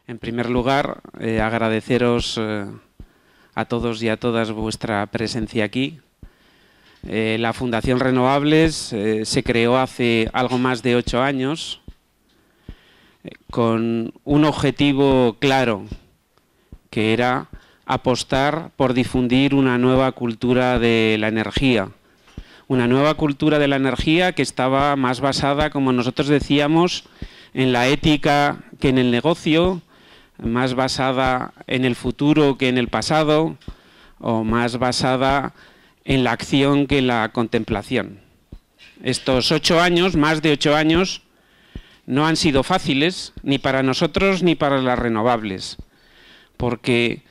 En primer lugar, agradeceros a todos y a todas vuestra presencia aquí. La Fundación Renovables se creó hace algo más de 8 años con un objetivo claro, que era apostar por difundir una nueva cultura de la energía. Una nueva cultura de la energía que estaba más basada, como nosotros decíamos, en la ética que en el negocio, más basada en el futuro que en el pasado, o más basada en la acción que en la contemplación. Estos 8 años, más de 8 años, no han sido fáciles ni para nosotros ni para las renovables, porque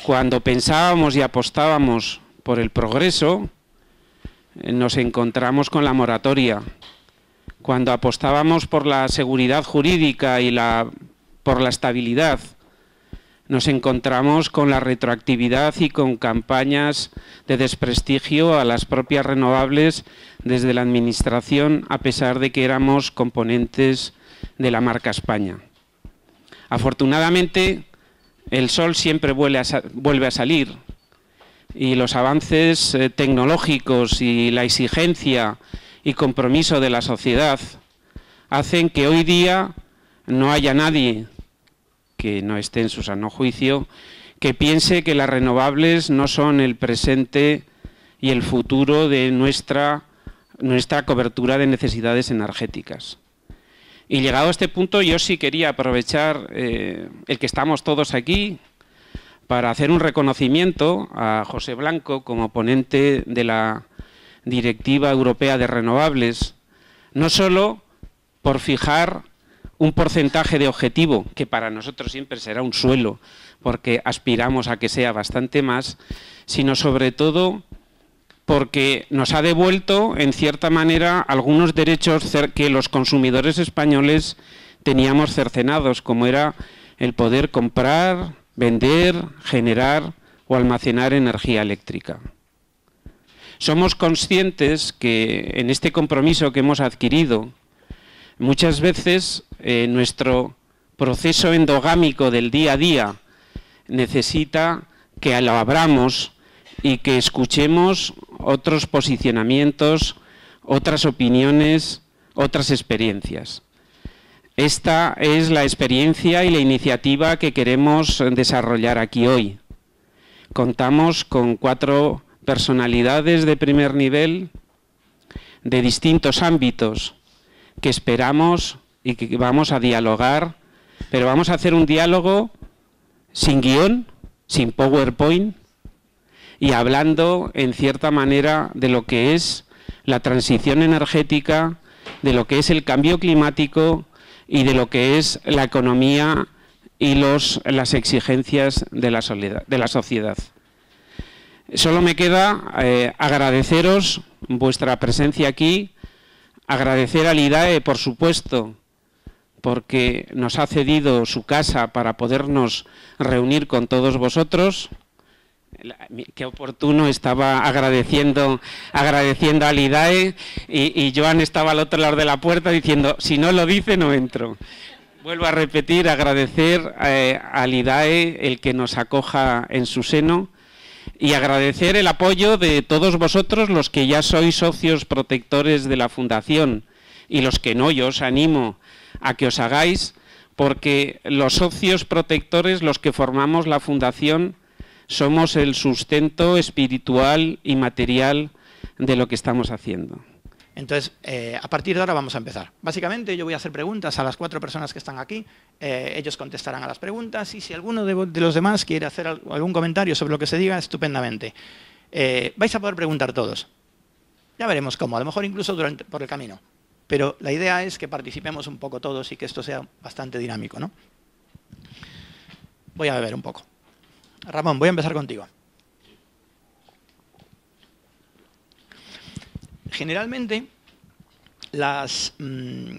cuando pensábamos y apostábamos por el progreso, nos encontramos con la moratoria. Cuando apostábamos por la seguridad jurídica y por la estabilidad, nos encontramos con la retroactividad y con campañas de desprestigio a las propias renovables desde la Administración, a pesar de que éramos componentes de la marca España. Afortunadamente, el sol siempre vuelve a salir y los avances tecnológicos y la exigencia y compromiso de la sociedad hacen que hoy día no haya nadie que no esté en su sano juicio que piense que las renovables no son el presente y el futuro de nuestra cobertura de necesidades energéticas. Y llegado a este punto, yo sí quería aprovechar el que estamos todos aquí para hacer un reconocimiento a José Blanco como ponente de la Directiva Europea de Renovables, no solo por fijar un porcentaje de objetivo, que para nosotros siempre será un suelo, porque aspiramos a que sea bastante más, sino sobre todo porque nos ha devuelto, en cierta manera, algunos derechos que los consumidores españoles teníamos cercenados, como era el poder comprar, vender, generar o almacenar energía eléctrica. Somos conscientes que en este compromiso que hemos adquirido, muchas veces nuestro proceso endogámico del día a día necesita que lo abramos y que escuchemos otros posicionamientos, otras opiniones, otras experiencias. Esta es la experiencia y la iniciativa que queremos desarrollar aquí hoy. Contamos con 4 personalidades de primer nivel de distintos ámbitos que esperamos y que vamos a dialogar, pero vamos a hacer un diálogo sin guión, sin PowerPoint, y hablando en cierta manera de lo que es la transición energética, de lo que es el cambio climático y de lo que es la economía y las exigencias de la sociedad. Solo me queda agradeceros vuestra presencia aquí, agradecer al IDAE, por supuesto, porque nos ha cedido su casa para podernos reunir con todos vosotros. Qué oportuno, estaba agradeciendo al IDAE y Joan estaba al otro lado de la puerta diciendo, si no lo dice no entro. Vuelvo a repetir, agradecer al IDAE el que nos acoja en su seno y agradecer el apoyo de todos vosotros, los que ya sois socios protectores de la Fundación y los que no, yo os animo a que os hagáis, porque los socios protectores, los que formamos la Fundación, somos el sustento espiritual y material de lo que estamos haciendo. Entonces, a partir de ahora vamos a empezar. Básicamente yo voy a hacer preguntas a las 4 personas que están aquí, ellos contestarán a las preguntas y si alguno de los demás quiere hacer algún comentario sobre lo que se diga, estupendamente. Vais a poder preguntar todos. Ya veremos cómo, a lo mejor incluso por el camino. Pero la idea es que participemos un poco todos y que esto sea bastante dinámico, ¿no? Voy a beber un poco. Ramón, voy a empezar contigo. Generalmente, las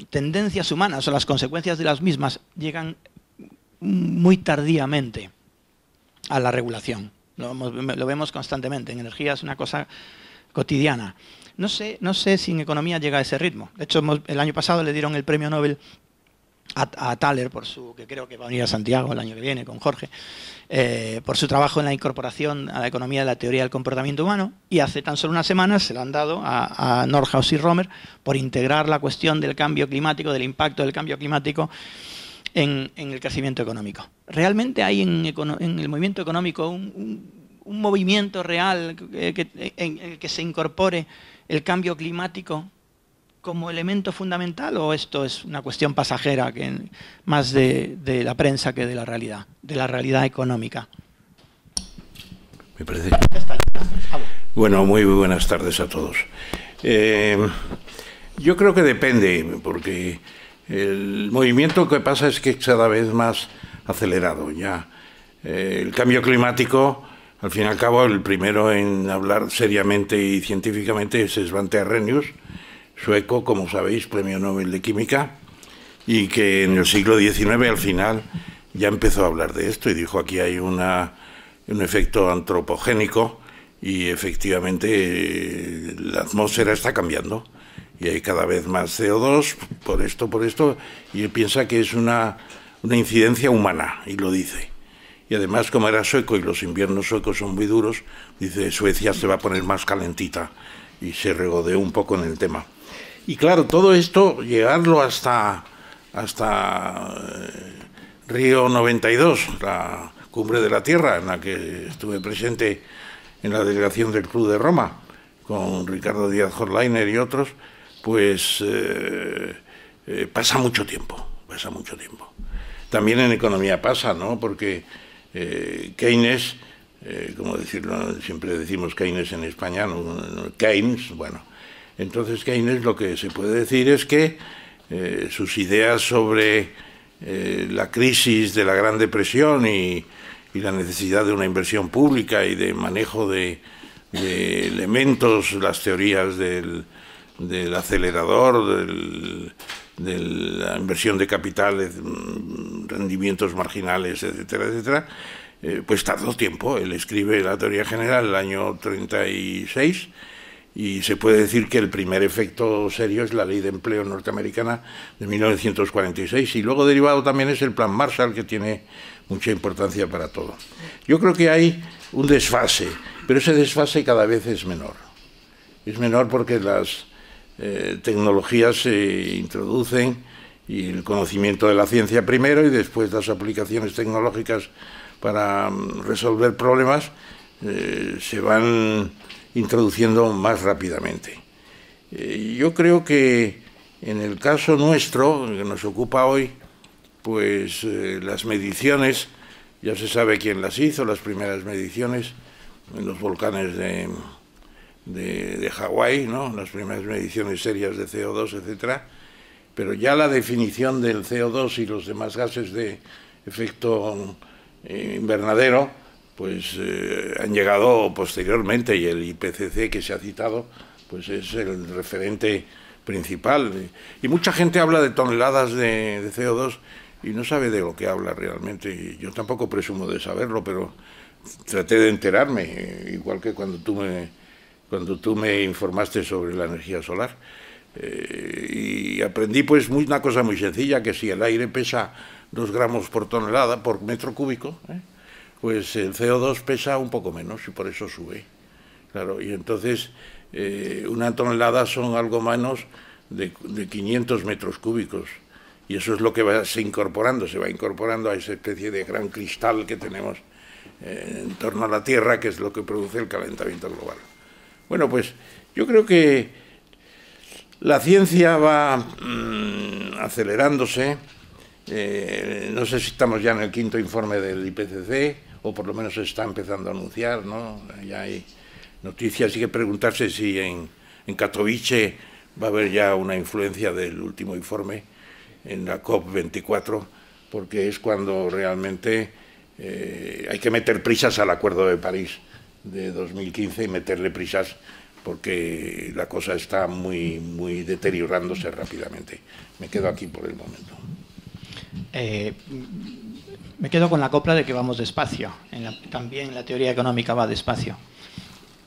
tendencias humanas o las consecuencias de las mismas llegan muy tardíamente a la regulación. Lo vemos constantemente. En energía es una cosa cotidiana. No sé si en economía llega a ese ritmo. De hecho, el año pasado le dieron el premio Nobel a Thaler, que creo que va a venir a Santiago el año que viene con Jorge, por su trabajo en la incorporación a la economía de la teoría del comportamiento humano, y hace tan solo unas semanas se lo han dado a Nordhaus y Romer por integrar la cuestión del cambio climático, del impacto del cambio climático en el crecimiento económico. ¿Realmente hay en el movimiento económico un movimiento real en el que se incorpore el cambio climático como elemento fundamental, o esto es una cuestión pasajera más de la prensa que de la realidad económica? Me parece. Bueno, muy buenas tardes a todos. Yo creo que depende, porque el movimiento que pasa es que es cada vez más acelerado ya. El cambio climático, al fin y al cabo, el primero en hablar seriamente y científicamente es Svante Arrhenius, sueco, como sabéis, premio Nobel de Química, y que en el siglo XIX al final ya empezó a hablar de esto y dijo: aquí hay un efecto antropogénico y efectivamente la atmósfera está cambiando y hay cada vez más CO2 por esto, y él piensa que es una incidencia humana, y lo dice. Y además, como era sueco y los inviernos suecos son muy duros, dice: Suecia se va a poner más calentita, y se regodeó un poco en el tema. Y claro, todo esto, llegarlo hasta Río 92, la cumbre de la Tierra, en la que estuve presente en la delegación del Club de Roma, con Ricardo Díaz Horleiner y otros, pues pasa mucho tiempo. También en economía pasa, ¿no? Porque Keynes, como decirlo, siempre decimos Keynes en España, no Keynes, bueno. Entonces Keynes, lo que se puede decir es que sus ideas sobre la crisis de la Gran Depresión y la necesidad de una inversión pública y de manejo de elementos, las teorías del acelerador, de la inversión de capital, rendimientos marginales, etcétera, etcétera, pues tardó tiempo. Él escribe la teoría general en el año 36, y se puede decir que el primer efecto serio es la ley de empleo norteamericana de 1946, y luego derivado también es el plan Marshall, que tiene mucha importancia para todo. Yo creo que hay un desfase, pero ese desfase cada vez es menor. Es menor porque las tecnologías se introducen, y el conocimiento de la ciencia primero y después las aplicaciones tecnológicas para resolver problemas se van introduciendo más rápidamente. Yo creo que en el caso nuestro, que nos ocupa hoy, pues las mediciones, ya se sabe quién las hizo, las primeras mediciones en los volcanes de Hawái, ¿no? Las primeras mediciones serias de CO2, etcétera, pero ya la definición del CO2 y los demás gases de efecto invernadero pues han llegado posteriormente, y el IPCC que se ha citado pues es el referente principal. Y mucha gente habla de toneladas de CO2 y no sabe de lo que habla realmente. Y yo tampoco presumo de saberlo, pero traté de enterarme, igual que cuando tú me informaste sobre la energía solar. Y aprendí pues una cosa muy sencilla, que si el aire pesa 2 gramos por tonelada, por metro cúbico, pues el CO2 pesa un poco menos, y por eso sube. Claro, y entonces una tonelada son algo menos de 500 metros cúbicos, y eso es lo que se va incorporando a esa especie de gran cristal que tenemos en torno a la Tierra, que es lo que produce el calentamiento global. Bueno, pues yo creo que la ciencia va acelerándose. No sé si estamos ya en el 5º informe del IPCC, o por lo menos se está empezando a anunciar, ¿no? Ya hay noticias, hay que preguntarse si en Katowice va a haber ya una influencia del último informe en la COP24, porque es cuando realmente hay que meter prisas al Acuerdo de París de 2015 y meterle prisas, porque la cosa está muy deteriorándose rápidamente. Me quedo aquí por el momento. Me quedo con la copla de que vamos despacio. También la teoría económica va despacio.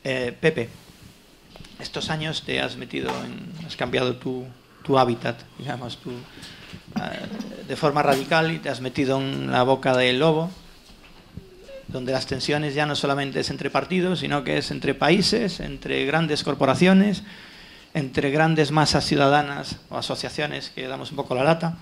Pepe, estos años te has metido has cambiado tu hábitat, digamos, de forma radical y te has metido en la boca del lobo, donde las tensiones ya no solamente es entre partidos, sino que es entre países, entre grandes corporaciones, entre grandes masas ciudadanas o asociaciones que damos un poco la lata.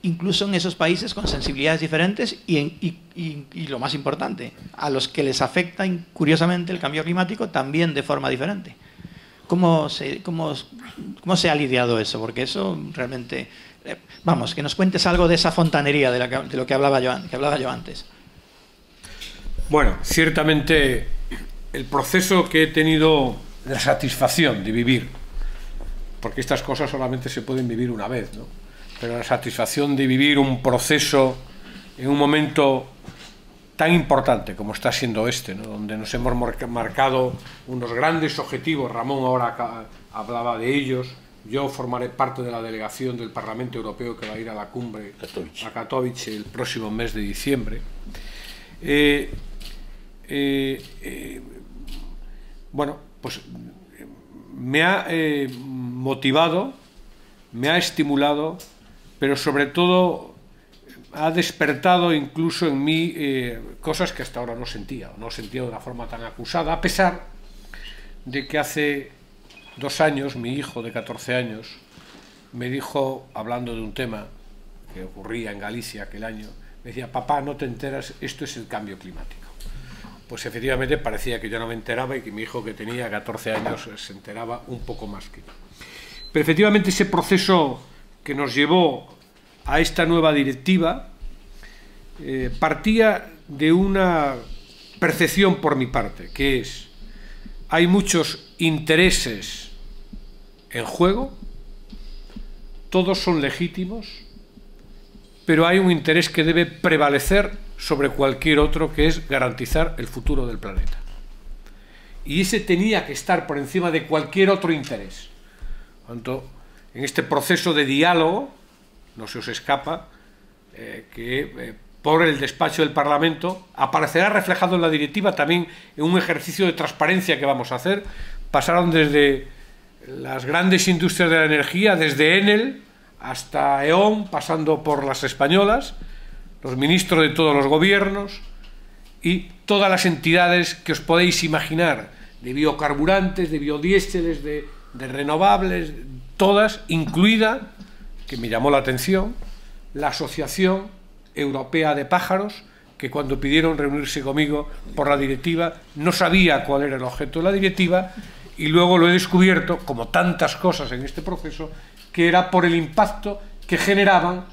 Incluso en esos países con sensibilidades diferentes y lo más importante, a los que les afecta curiosamente el cambio climático también de forma diferente. ¿Cómo se ha lidiado eso? Porque eso realmente... Vamos, que nos cuentes algo de esa fontanería de lo que hablaba yo antes. Bueno, ciertamente el proceso que he tenido de satisfacción de vivir, porque estas cosas solamente se pueden vivir una vez, ¿no? Pero la satisfacción de vivir un proceso en un momento tan importante como está siendo este, ¿no? Donde nos hemos marcado unos grandes objetivos, Ramón ahora hablaba de ellos, yo formaré parte de la delegación del Parlamento Europeo que va a ir a la cumbre a Katowice el próximo mes de diciembre. Bueno, pues me ha motivado, me ha estimulado, pero sobre todo ha despertado incluso en mí cosas que hasta ahora no sentía de una forma tan acusada, a pesar de que hace 2 años mi hijo de 14 años me dijo, hablando de un tema que ocurría en Galicia aquel año, me decía: papá, no te enteras, esto es el cambio climático. Pues efectivamente parecía que yo no me enteraba y que mi hijo, que tenía 14 años, se enteraba un poco más que yo. Pero efectivamente ese proceso que nos llevó a esta nueva directiva partía de una percepción por mi parte, que es: hay muchos intereses en juego, todos son legítimos, pero hay un interés que debe prevalecer sobre cualquier otro, que es garantizar el futuro del planeta. Y ese tenía que estar por encima de cualquier otro interés. Tanto en este proceso de diálogo, no se os escapa que por el despacho del Parlamento aparecerá reflejado en la directiva, también en un ejercicio de transparencia que vamos a hacer. Pasaron desde las grandes industrias de la energía, desde Enel hasta E.ON, pasando por las españolas, los ministros de todos los gobiernos y todas las entidades que os podéis imaginar, de biocarburantes, de biodiéseles, de renovables, todas, incluida, que me llamó la atención, la Asociación Europea de Pájaros, que cuando pidieron reunirse conmigo por la directiva no sabía cuál era el objeto de la directiva, y luego lo he descubierto, como tantas cosas en este proceso, que era por el impacto que generaban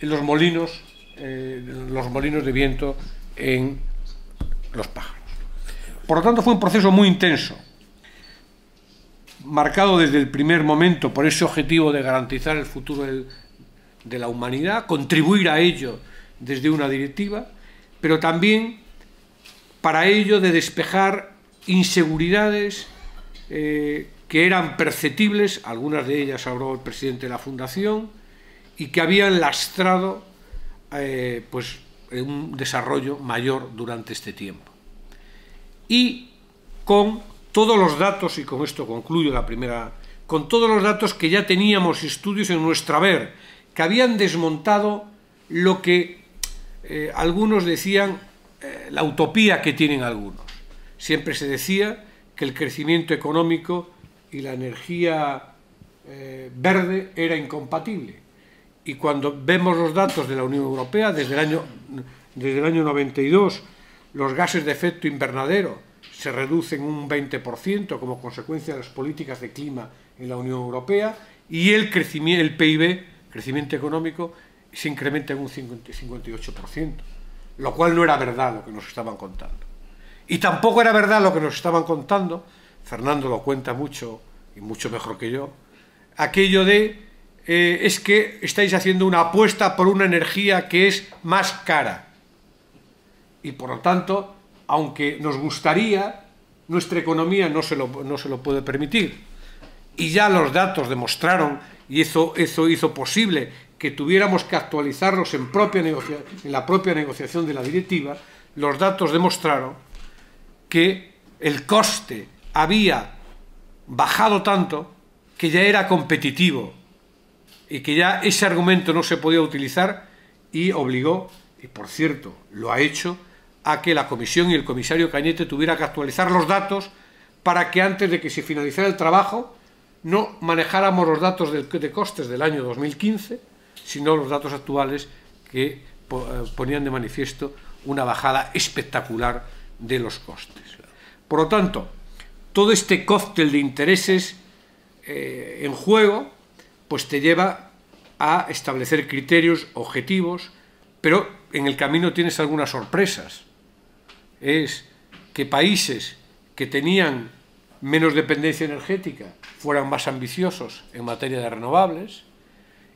en los molinos de viento en los pájaros. Por lo tanto, fue un proceso muy intenso, marcado desde el primer momento por ese objetivo de garantizar el futuro de la humanidad, contribuir a ello desde una directiva, pero también para ello de despejar inseguridades que eran perceptibles, algunas de ellas habló el presidente de la Fundación, y que habían lastrado pues un desarrollo mayor durante este tiempo. Y con todos los datos, y con esto concluyo la primera, con todos los datos que ya teníamos estudios en nuestro haber, que habían desmontado lo que algunos decían, la utopía que tienen algunos. Siempre se decía que el crecimiento económico y la energía verde era incompatible. Y cuando vemos los datos de la Unión Europea, desde el año 92, los gases de efecto invernadero se reducen un 20% como consecuencia de las políticas de clima en la Unión Europea, y el PIB, crecimiento económico, se incrementa en un 58%, lo cual no era verdad lo que nos estaban contando. Y tampoco era verdad lo que nos estaban contando, Fernando lo cuenta mucho y mucho mejor que yo, aquello de es que estáis haciendo una apuesta por una energía que es más cara. Y por lo tanto, aunque nos gustaría, nuestra economía no se lo puede permitir. Y ya los datos demostraron, y eso hizo posible que tuviéramos que actualizarlos en la propia negociación de la directiva. Los datos demostraron que el coste había bajado tanto que ya era competitivo y que ya ese argumento no se podía utilizar, y obligó, y por cierto lo ha hecho, a que la Comisión y el comisario Cañete tuviera que actualizar los datos para que antes de que se finalizara el trabajo no manejáramos los datos de costes del año 2015, sino los datos actuales que ponían de manifiesto una bajada espectacular de los costes. Por lo tanto, todo este cóctel de intereses en juego pues te lleva a establecer criterios objetivos, pero en el camino tienes algunas sorpresas. Es que países que tenían menos dependencia energética fueran más ambiciosos en materia de renovables,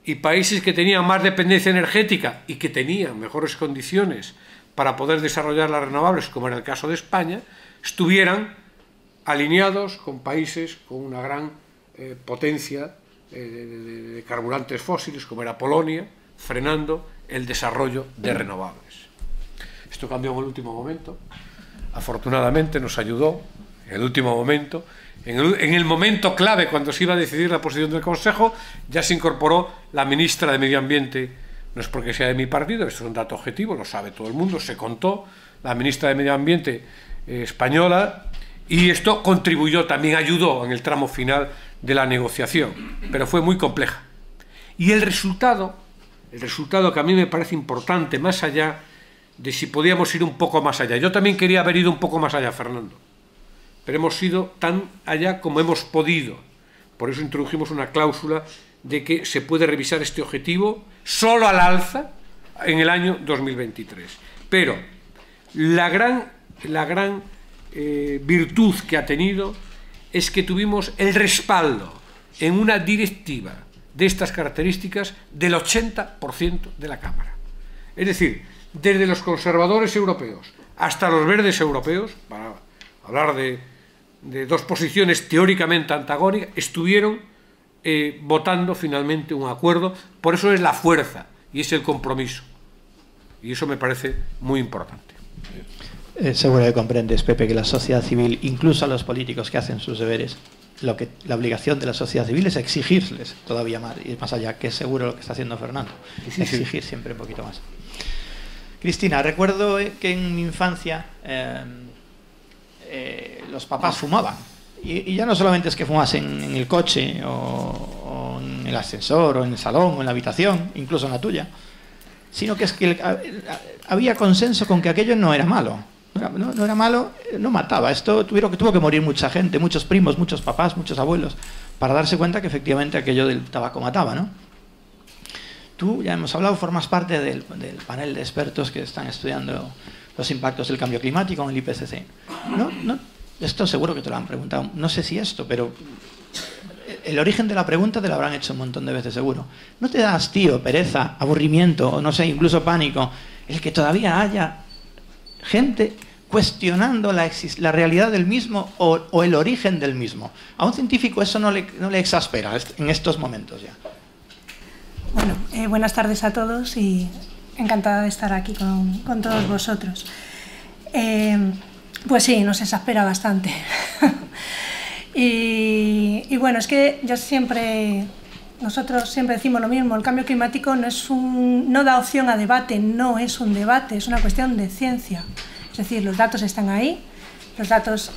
y países que tenían más dependencia energética y que tenían mejores condiciones para poder desarrollar las renovables, como era el caso de España, estuvieran alineados con países con una gran potencia de carburantes fósiles, como era Polonia, frenando el desarrollo de renovables. Esto cambió en el último momento. Afortunadamente nos ayudó en el último momento. En el momento clave, cuando se iba a decidir la posición del Consejo, ya se incorporó la ministra de Medio Ambiente. No es porque sea de mi partido, esto es un dato objetivo, lo sabe todo el mundo, se contó, la ministra de Medio Ambiente española, y esto contribuyó, también ayudó en el tramo final de la negociación, pero fue muy compleja. Y el resultado que a mí me parece importante, más allá de si podíamos ir un poco más allá. Yo también quería haber ido un poco más allá, Fernando, pero hemos ido tan allá como hemos podido. Por eso introdujimos una cláusula de que se puede revisar este objetivo solo al alza en el año 2023. Pero la gran virtud que ha tenido es que tuvimos el respaldo en una directiva de estas características del 80% de la Cámara. Es decir, desde los conservadores europeos hasta los verdes europeos, para hablar de dos posiciones teóricamente antagónicas, estuvieron votando finalmente un acuerdo. Por eso es la fuerza y es el compromiso, y eso me parece muy importante. Seguro que comprendes, Pepe, que la sociedad civil, incluso a los políticos que hacen sus deberes, la obligación de la sociedad civil es exigirles todavía más, y más allá, que es seguro lo que está haciendo Fernando, exigir siempre un poquito más. Cristina, recuerdo que en mi infancia los papás fumaban, y ya no solamente es que fumasen en el coche o en el ascensor o en el salón o en la habitación, incluso en la tuya, sino que es que había consenso con que aquello no era malo. No era malo, no mataba. Esto tuvo que morir mucha gente, muchos primos, muchos papás, muchos abuelos, para darse cuenta que efectivamente aquello del tabaco mataba, ¿no? Tú, ya hemos hablado, formas parte del panel de expertos que están estudiando los impactos del cambio climático en el IPCC. Esto seguro que te lo han preguntado. No sé si esto, pero el origen de la pregunta te lo habrán hecho un montón de veces, seguro. ¿No te da hastío, pereza, aburrimiento, o no sé, incluso pánico, el que todavía haya gente cuestionando la realidad del mismo o el origen del mismo? A un científico eso no le exaspera en estos momentos ya. Bueno, buenas tardes a todos y encantada de estar aquí con todos vosotros. Pues sí, nos exaspera bastante. y bueno, es que nosotros siempre decimos lo mismo: el cambio climático no da opción a debate, no es un debate, es una cuestión de ciencia. Es decir, los datos están ahí, los datos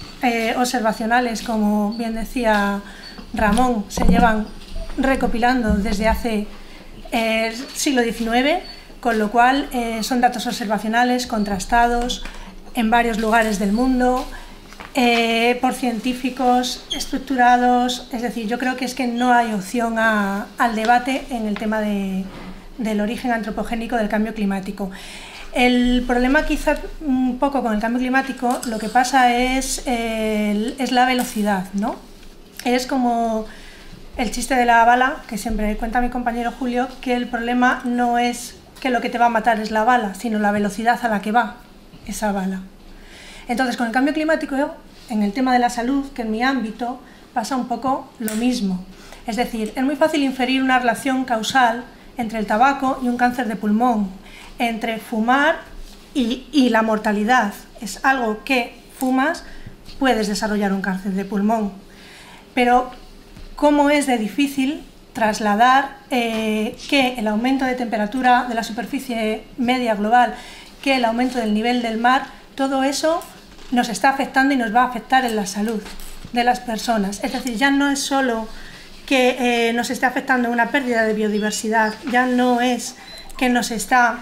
observacionales, como bien decía Ramón, se llevan recopilando desde hace el siglo XIX, con lo cual son datos observacionales contrastados en varios lugares del mundo, por científicos estructurados. Es decir, yo creo que es que no hay opción al debate en el tema del origen antropogénico del cambio climático. El problema quizá un poco con el cambio climático, lo que pasa es la velocidad, ¿no? Es como el chiste de la bala, que siempre cuenta mi compañero Julio, que el problema no es que lo que te va a matar es la bala, sino la velocidad a la que va esa bala. Entonces, con el cambio climático, en el tema de la salud, que en mi ámbito, pasa un poco lo mismo. Es decir, es muy fácil inferir una relación causal entre el tabaco y un cáncer de pulmón, entre fumar y la mortalidad. Es algo que fumas, puedes desarrollar un cáncer de pulmón. Pero cómo es de difícil trasladar que el aumento de temperatura de la superficie media global, que el aumento del nivel del mar, todo eso nos está afectando y nos va a afectar en la salud de las personas. Es decir, ya no es solo que nos esté afectando una pérdida de biodiversidad, ya no es que nos está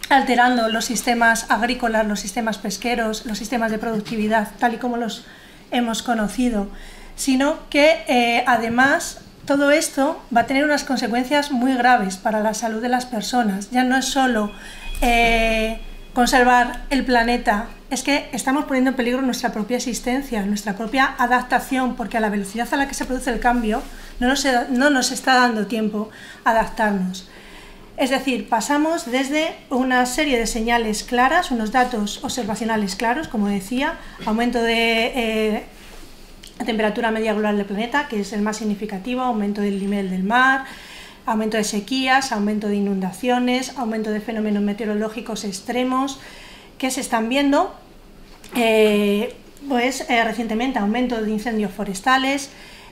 alterando los sistemas agrícolas, los sistemas pesqueros, los sistemas de productividad, tal y como los hemos conocido, sino que además todo esto va a tener unas consecuencias muy graves para la salud de las personas. Ya no es solo conservar el planeta, es que estamos poniendo en peligro nuestra propia existencia, nuestra propia adaptación, porque a la velocidad a la que se produce el cambio no nos está dando tiempo a adaptarnos. Es decir, pasamos desde una serie de señales claras, unos datos observacionales claros, como decía, aumento de temperatura media global del planeta, que es el más significativo, aumento del nivel del mar, aumento de sequías, aumento de inundaciones, aumento de fenómenos meteorológicos extremos que se están viendo, recientemente aumento de incendios forestales.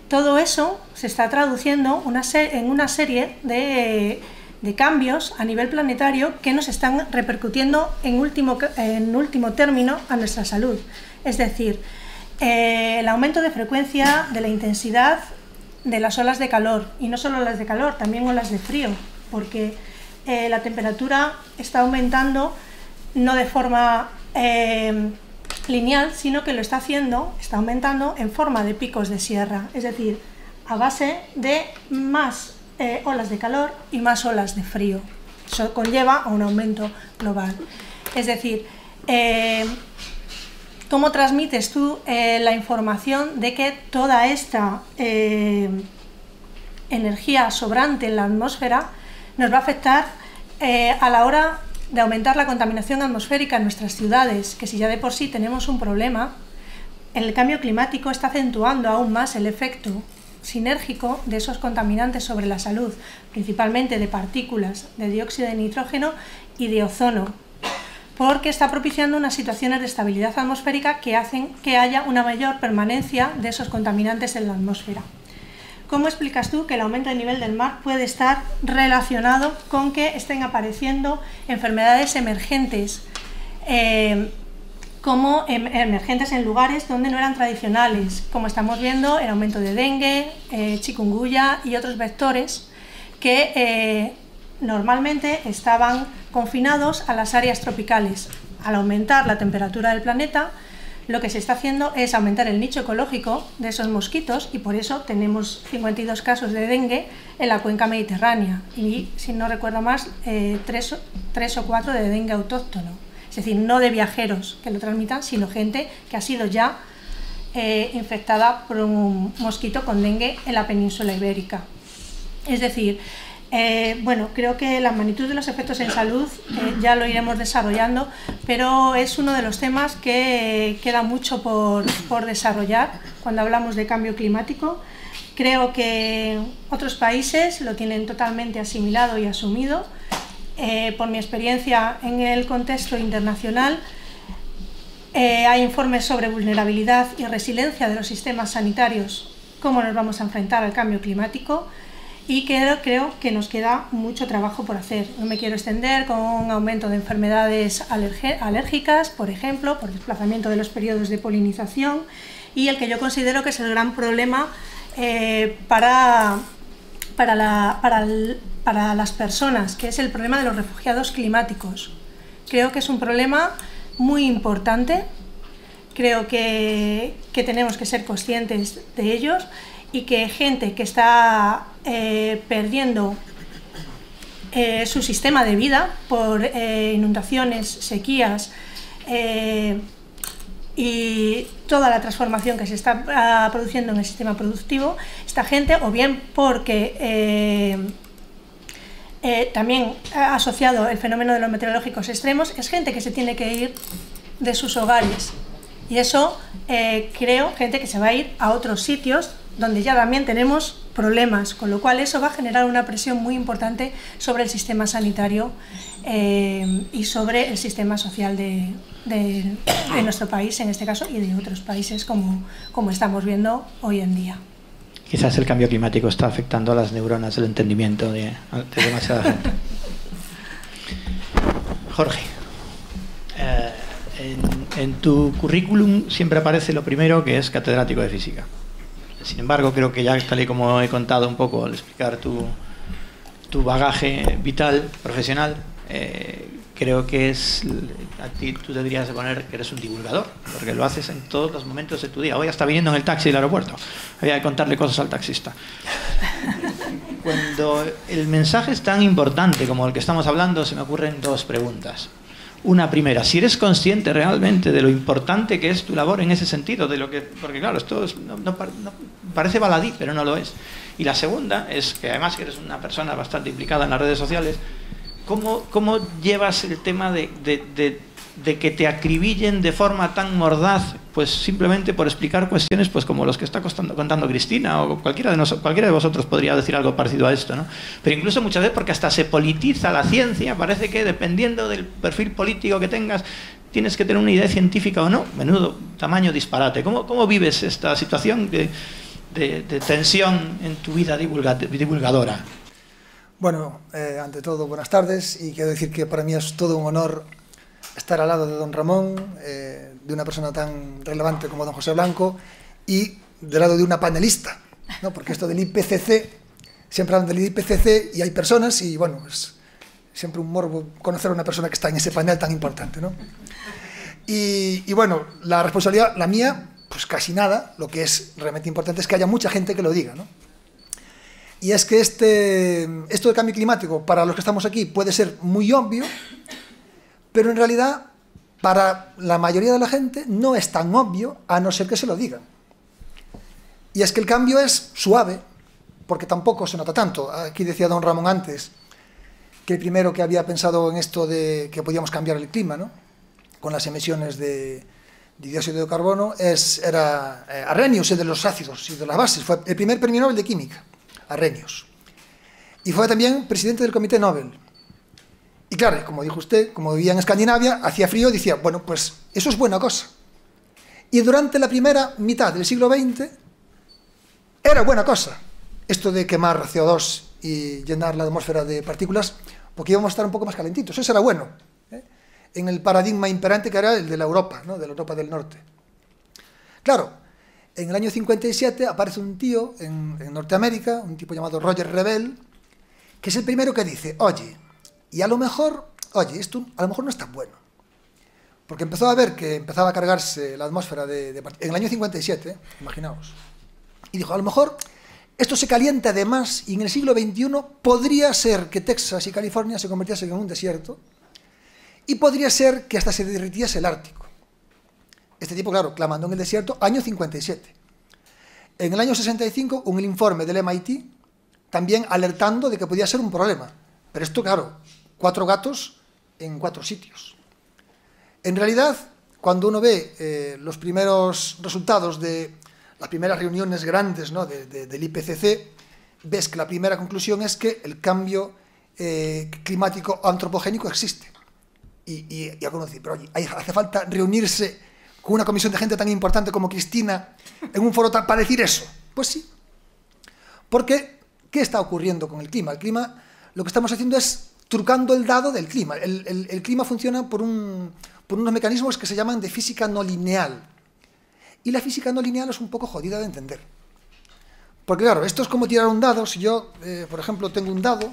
Todo eso se está traduciendo en una serie de cambios a nivel planetario que nos están repercutiendo en último término a nuestra salud. Es decir, el aumento de frecuencia, de la intensidad de las olas de calor, y no solo olas de calor, también olas de frío, porque la temperatura está aumentando no de forma lineal, sino que está aumentando en forma de picos de sierra, es decir, a base de más olas de calor y más olas de frío. Eso conlleva a un aumento global. Es decir, ¿cómo transmites tú la información de que toda esta energía sobrante en la atmósfera nos va a afectar a la hora de aumentar la contaminación atmosférica en nuestras ciudades? Que si ya de por sí tenemos un problema, el cambio climático está acentuando aún más el efecto sinérgico de esos contaminantes sobre la salud, principalmente de partículas de dióxido de nitrógeno y de ozono, porque está propiciando unas situaciones de estabilidad atmosférica que hacen que haya una mayor permanencia de esos contaminantes en la atmósfera. ¿Cómo explicas tú que el aumento del nivel del mar puede estar relacionado con que estén apareciendo enfermedades emergentes, como emergentes en lugares donde no eran tradicionales, como estamos viendo el aumento de dengue, chikungunya y otros vectores que normalmente estaban confinados a las áreas tropicales? Al aumentar la temperatura del planeta, lo que se está haciendo es aumentar el nicho ecológico de esos mosquitos, y por eso tenemos 52 casos de dengue en la cuenca mediterránea y, si no recuerdo más, 3 o 4 de dengue autóctono. Es decir, no de viajeros que lo transmitan, sino gente que ha sido ya infectada por un mosquito con dengue en la península ibérica. Es decir, creo que la magnitud de los efectos en salud ya lo iremos desarrollando, pero es uno de los temas que queda mucho por desarrollar cuando hablamos de cambio climático. Creo que otros países lo tienen totalmente asimilado y asumido. Por mi experiencia en el contexto internacional, hay informes sobre vulnerabilidad y resiliencia de los sistemas sanitarios, cómo nos vamos a enfrentar al cambio climático, y creo que nos queda mucho trabajo por hacer. No me quiero extender con un aumento de enfermedades alérgicas, por ejemplo, por desplazamiento de los periodos de polinización, y el que yo considero que es el gran problema para las personas, que es el problema de los refugiados climáticos. Creo que es un problema muy importante, creo que tenemos que ser conscientes de ellos, y que gente que está perdiendo su sistema de vida por inundaciones, sequías y toda la transformación que se está produciendo en el sistema productivo, esta gente, o bien porque también ha asociado el fenómeno de los meteorológicos extremos, es gente que se tiene que ir de sus hogares, y eso creo, gente que se va a ir a otros sitios donde ya también tenemos problemas, con lo cual eso va a generar una presión muy importante sobre el sistema sanitario y sobre el sistema social de nuestro país, en este caso, y de otros países, como estamos viendo hoy en día. Quizás el cambio climático está afectando a las neuronas del entendimiento de demasiada gente. Jorge, en tu currículum siempre aparece lo primero, que es catedrático de física. Sin embargo, creo que ya tal y como he contado un poco al explicar tu bagaje vital, profesional, creo que a ti tú deberías de poner que eres un divulgador, porque lo haces en todos los momentos de tu día. Hoy hasta viniendo en el taxi del aeropuerto, había que contarle cosas al taxista. Cuando el mensaje es tan importante como el que estamos hablando, se me ocurren dos preguntas. Una primera, si eres consciente realmente de lo importante que es tu labor en ese sentido, porque claro, esto no parece baladí, pero no lo es. Y la segunda es que además que eres una persona bastante implicada en las redes sociales, ¿cómo llevas el tema de que te acribillen de forma tan mordaz, pues simplemente por explicar cuestiones pues como los que está contando Cristina, o cualquiera de vosotros podría decir algo parecido a esto, ¿no? Pero incluso muchas veces porque hasta se politiza la ciencia, parece que dependiendo del perfil político que tengas, tienes que tener una idea científica o no. Menudo tamaño disparate. ¿Cómo vives esta situación de tensión en tu vida divulgadora? Bueno, ante todo, buenas tardes, y quiero decir que para mí es todo un honor estar al lado de don Ramón, de una persona tan relevante como don José Blanco, y del lado de una panelista, ¿no? Porque esto del IPCC, siempre hablan del IPCC y hay personas, y bueno, es siempre un morbo conocer a una persona que está en ese panel tan importante, ¿no? Y bueno, la responsabilidad, la mía, pues casi nada. Lo que es realmente importante es que haya mucha gente que lo diga, ¿no? Y es que esto del cambio climático, para los que estamos aquí, puede ser muy obvio, pero en realidad, para la mayoría de la gente, no es tan obvio, a no ser que se lo digan. Y es que el cambio es suave, porque tampoco se nota tanto. Aquí decía don Ramón antes, que el primero que había pensado en esto de que podíamos cambiar el clima, ¿no?, con las emisiones de dióxido de carbono, era Arrhenius, el de los ácidos y de las bases. Fue el primer premio Nobel de Química, Arrhenius. Y fue también presidente del Comité Nobel. Y claro, como dijo usted, como vivía en Escandinavia, hacía frío, decía, bueno, pues eso es buena cosa. Y durante la primera mitad del siglo XX era buena cosa esto de quemar CO2 y llenar la atmósfera de partículas, porque íbamos a estar un poco más calentitos. Eso era bueno, en el paradigma imperante que era el de la Europa, ¿no?, de la Europa del Norte. Claro, en el año 57 aparece un tío en Norteamérica, un tipo llamado Roger Rebel, que es el primero que dice, oye, esto a lo mejor no es tan bueno. Porque empezó a ver que empezaba a cargarse la atmósfera en el año 57, imaginaos. Y dijo, a lo mejor esto se calienta de más y en el siglo XXI podría ser que Texas y California se convirtiesen en un desierto y podría ser que hasta se derritiese el Ártico. Este tipo, claro, clamando en el desierto, año 57. En el año 65, un informe del MIT también alertando de que podía ser un problema. Pero esto, claro, 4 gatos en 4 sitios. En realidad, cuando uno ve los primeros resultados de las primeras reuniones grandes, ¿no?, del IPCC, ves que la primera conclusión es que el cambio climático antropogénico existe. Y algunos dicen, pero oye, ¿hace falta reunirse con una comisión de gente tan importante como Cristina en un foro para decir eso? Pues sí. Porque, ¿qué está ocurriendo con el clima? El clima, lo que estamos haciendo es trucando el dado del clima. El clima funciona por unos mecanismos que se llaman de física no lineal. Y la física no lineal es un poco jodida de entender. Porque claro, esto es como tirar un dado. Si yo, por ejemplo, tengo un dado,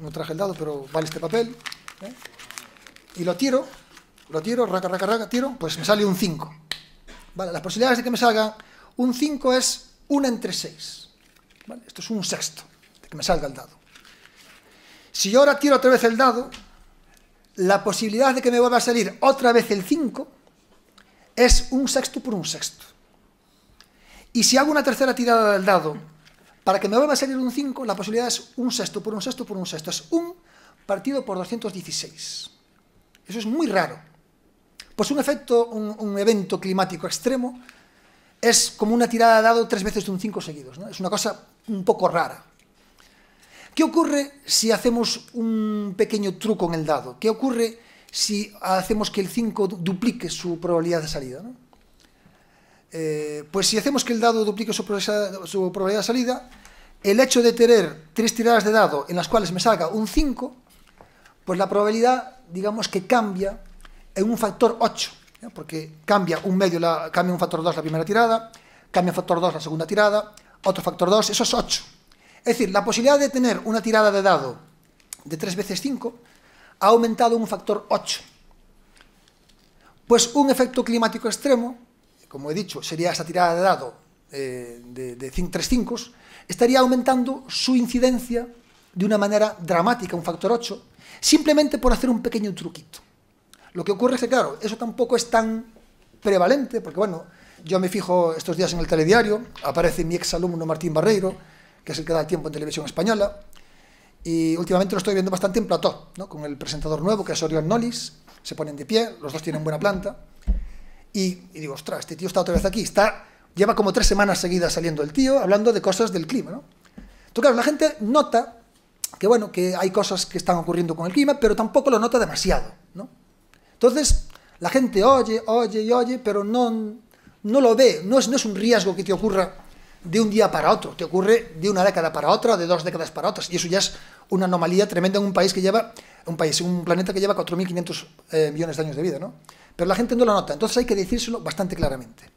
no traje el dado, pero vale este papel, y lo tiro, raca, tiro, pues me sale un 5. Vale, las posibilidades de que me salga un 5 es 1 entre 6. ¿Vale? Esto es un sexto de que me salga el dado. Si yo ahora tiro otra vez el dado, la posibilidad de que me vuelva a salir otra vez el 5 es un sexto por un sexto. Y si hago una tercera tirada del dado, para que me vuelva a salir un 5, la posibilidad es un sexto por un sexto por un sexto. Es 1 partido por 216. Eso es muy raro. Pues un evento climático extremo es como una tirada de dado 3 veces de un 5 seguidos, ¿no? Es una cosa un poco rara. ¿Qué ocurre si hacemos un pequeño truco en el dado? ¿Qué ocurre si hacemos que el 5 duplique su probabilidad de salida, ¿no? pues si hacemos que el dado duplique su probabilidad de salida, el hecho de tener 3 tiradas de dado en las cuales me salga un 5, pues la probabilidad, digamos que cambia en un factor 8, ¿eh? Porque cambia un factor 2 la primera tirada, cambia un factor 2 la segunda tirada, otro factor 2, eso es 8. Es decir, la posibilidad de tener una tirada de dado de 3 veces 5 ha aumentado un factor 8. Pues un efecto climático extremo, como he dicho, sería esa tirada de dado de 3 5, estaría aumentando su incidencia de una manera dramática, un factor 8, simplemente por hacer un pequeño truquito. Lo que ocurre es que, claro, eso tampoco es tan prevalente, porque, bueno, yo me fijo estos días en el telediario, aparece mi exalumno Martín Barreiro, que es el que da el tiempo en Televisión Española, y últimamente lo estoy viendo bastante en plató, ¿no? Con el presentador nuevo, que es Oriol Nolis, se ponen de pie, los dos tienen buena planta, y digo, ostras, este tío está otra vez aquí, lleva como 3 semanas seguidas saliendo el tío, hablando de cosas del clima, ¿no? Entonces, claro, la gente nota que, bueno, que hay cosas que están ocurriendo con el clima, pero tampoco lo nota demasiado, ¿no? Entonces, la gente oye, pero no lo ve, no es un riesgo que te ocurra de un día para otro, te ocurre de una década para otra, de 2 décadas para otras, y eso ya es una anomalía tremenda en un planeta que lleva 4.500 millones de años de vida, ¿no? Pero la gente no lo nota, entonces hay que decírselo bastante claramente.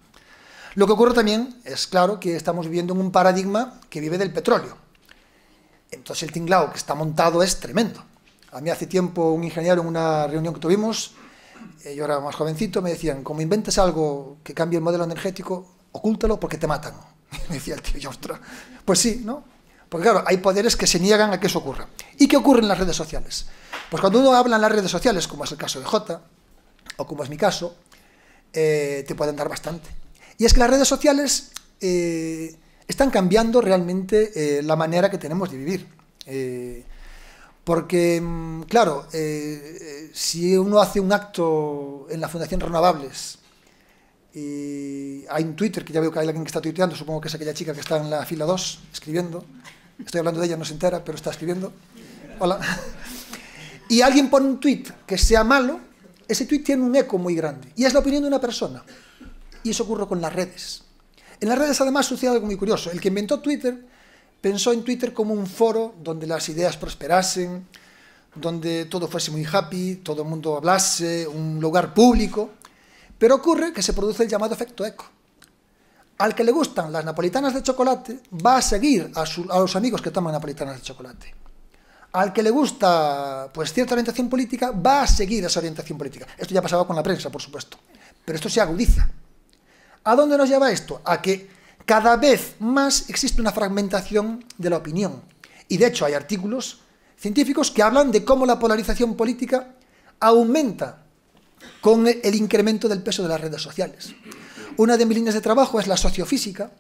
Lo que ocurre también es, claro, que estamos viviendo en un paradigma que vive del petróleo. Entonces el tinglao que está montado es tremendo. A mí hace tiempo un ingeniero en una reunión que tuvimos, yo era más jovencito, me decían, como inventes algo que cambie el modelo energético, ocúltalo porque te matan. Me decía el tío, ostras, pues sí, ¿no? Porque claro, hay poderes que se niegan a que eso ocurra. ¿Y qué ocurre en las redes sociales? Pues cuando uno habla en las redes sociales, como es el caso de Jota, o como es mi caso, te pueden dar bastante. Y es que las redes sociales están cambiando realmente la manera que tenemos de vivir. Porque, claro, si uno hace un acto en la Fundación Renovables, y hay un Twitter, que ya veo que hay alguien que está tuiteando, supongo que es aquella chica que está en la fila 2, escribiendo, estoy hablando de ella, no se entera, pero está escribiendo, hola, y alguien pone un tweet que sea malo, ese tweet tiene un eco muy grande, y es la opinión de una persona, y eso ocurre con las redes. En las redes además sucede algo muy curioso, el que inventó Twitter pensó en Twitter como un foro donde las ideas prosperasen, donde todo fuese muy happy, todo el mundo hablase, un lugar público. Pero ocurre que se produce el llamado efecto eco. Al que le gustan las napolitanas de chocolate, va a seguir a los amigos que toman napolitanas de chocolate. Al que le gusta, pues, cierta orientación política, va a seguir esa orientación política. Esto ya pasaba con la prensa, por supuesto. Pero esto se agudiza. ¿A dónde nos lleva esto? A que cada vez más existe una fragmentación de la opinión. Y de hecho hay artículos científicos que hablan de cómo la polarización política aumenta con el incremento del peso de las redes sociales. Una de mis líneas de trabajo es la sociofísica.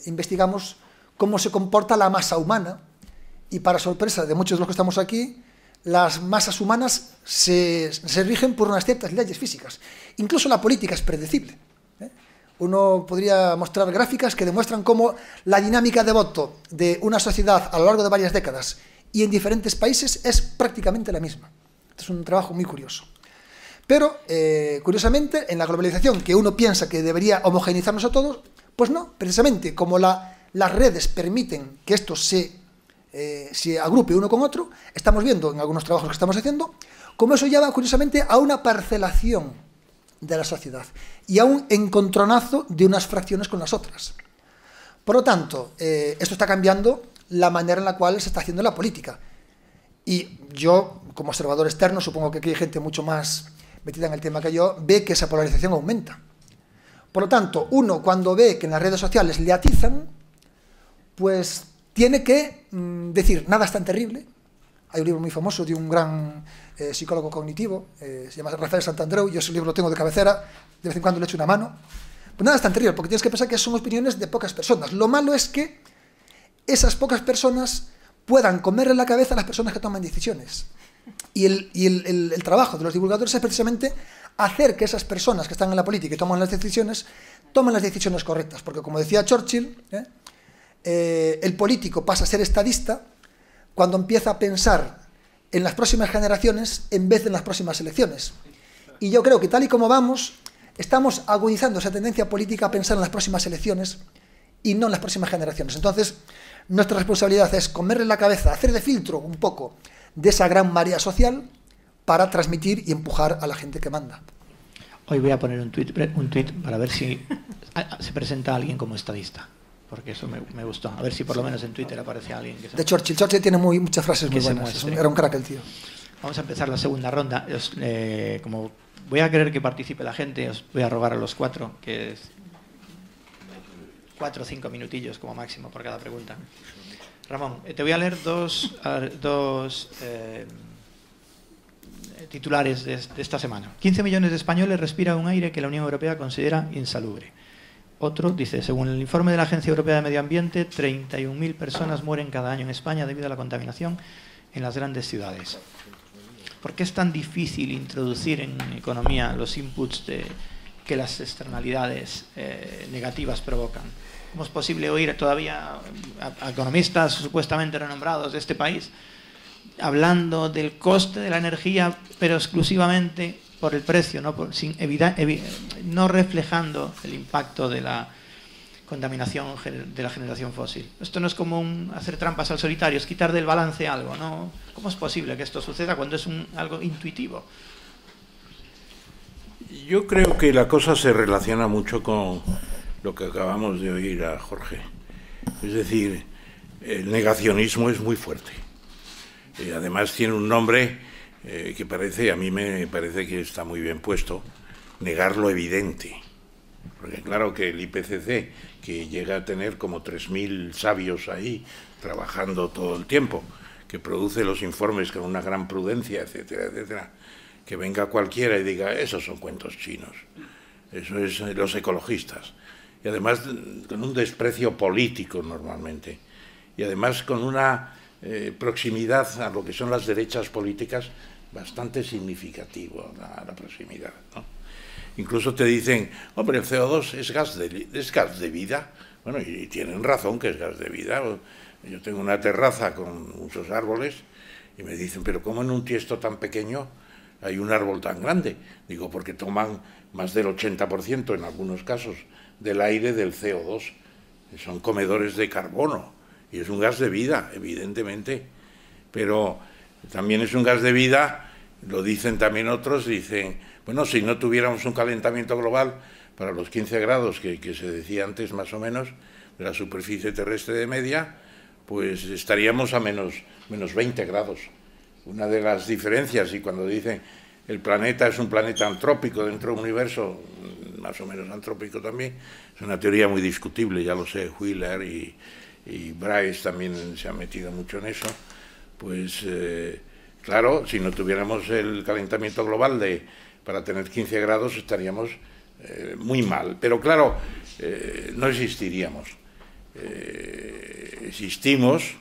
Investigamos cómo se comporta la masa humana y, para sorpresa de muchos de los que estamos aquí, las masas humanas se rigen por unas ciertas leyes físicas. Incluso la política es predecible. Uno podría mostrar gráficas que demuestran cómo la dinámica de voto de una sociedad a lo largo de varias décadas y en diferentes países es prácticamente la misma. Este es un trabajo muy curioso. Pero, curiosamente, en la globalización, que uno piensa que debería homogeneizarnos a todos, pues no, precisamente como las redes permiten que esto se agrupe uno con otro, estamos viendo en algunos trabajos que estamos haciendo, cómo eso lleva, curiosamente, a una parcelación de la sociedad y a un encontronazo de unas fracciones con las otras. Por lo tanto, esto está cambiando la manera en la cual se está haciendo la política. Y yo, como observador externo, supongo que aquí hay gente mucho más metida en el tema que yo, ve que esa polarización aumenta. Por lo tanto, uno cuando ve que en las redes sociales le atizan, pues tiene que decir, nada es tan terrible. Hay un libro muy famoso de un gran psicólogo cognitivo, se llama Rafael Santandreu, yo ese libro lo tengo de cabecera, de vez en cuando le echo una mano. Pues nada es tan terrible, porque tienes que pensar que son opiniones de pocas personas. Lo malo es que esas pocas personas puedan comerle la cabeza a las personas que toman decisiones. Y el trabajo de los divulgadores es precisamente hacer que esas personas que están en la política y toman las decisiones correctas. Porque, como decía Churchill, el político pasa a ser estadista cuando empieza a pensar en las próximas generaciones en vez de en las próximas elecciones. Y yo creo que tal y como vamos, estamos agudizando esa tendencia política a pensar en las próximas elecciones y no en las próximas generaciones. Entonces, nuestra responsabilidad es comerle la cabeza, hacer de filtro un poco de esa gran marea social para transmitir y empujar a la gente que manda. Hoy voy a poner un tuit para ver si se presenta alguien como estadista, porque eso me gustó. A ver si por lo menos en Twitter aparece alguien. De Churchill tiene muchas frases muy buenas. Era un crack el tío. Vamos a empezar la segunda ronda. Como voy a querer que participe la gente, os voy a rogar a los 4, que es 4 o 5 minutillos como máximo por cada pregunta. Ramón, te voy a leer dos titulares de esta semana. 15 millones de españoles respiran un aire que la Unión Europea considera insalubre. Otro dice, según el informe de la Agencia Europea de Medio Ambiente, 31.000 personas mueren cada año en España debido a la contaminación en las grandes ciudades. ¿Por qué es tan difícil introducir en economía los inputs que las externalidades negativas provocan? ¿Cómo es posible oír todavía a economistas supuestamente renombrados de este país hablando del coste de la energía, pero exclusivamente por el precio, no reflejando el impacto de la contaminación de la generación fósil? Esto no es como hacer trampas al solitario, es quitar del balance algo, ¿no? ¿Cómo es posible que esto suceda cuando es algo intuitivo? Yo creo que la cosa se relaciona mucho con lo que acabamos de oír a Jorge. Es decir, el negacionismo es muy fuerte. Además tiene un nombre que a mí me parece que está muy bien puesto, negar lo evidente. Porque claro que el IPCC, que llega a tener como 3.000 sabios ahí, trabajando todo el tiempo, que produce los informes con una gran prudencia, etcétera, etcétera, que venga cualquiera y diga, esos son cuentos chinos, eso es los ecologistas. Y además con un desprecio político normalmente, y además con una proximidad a lo que son las derechas políticas bastante significativo, la proximidad, ¿no? Incluso te dicen, hombre, el CO2 es gas de vida. Bueno, y tienen razón que es gas de vida. Yo tengo una terraza con muchos árboles y me dicen, pero ¿cómo en un tiesto tan pequeño hay un árbol tan grande? Digo, porque toman más del 80% en algunos casos del aire del CO2. Son comedores de carbono y es un gas de vida, evidentemente. Pero también es un gas de vida, lo dicen también otros, dicen, bueno, si no tuviéramos un calentamiento global para los 15 grados que se decía antes más o menos de la superficie terrestre de media, pues estaríamos a menos 20 grados. Una de las diferencias, y cuando dicen el planeta es un planeta antrópico dentro de un universo más o menos antrópico también, es una teoría muy discutible, ya lo sé, Wheeler y Bryce también se han metido mucho en eso, pues claro, si no tuviéramos el calentamiento global para tener 15 grados estaríamos muy mal, pero claro, no existiríamos. Existimos,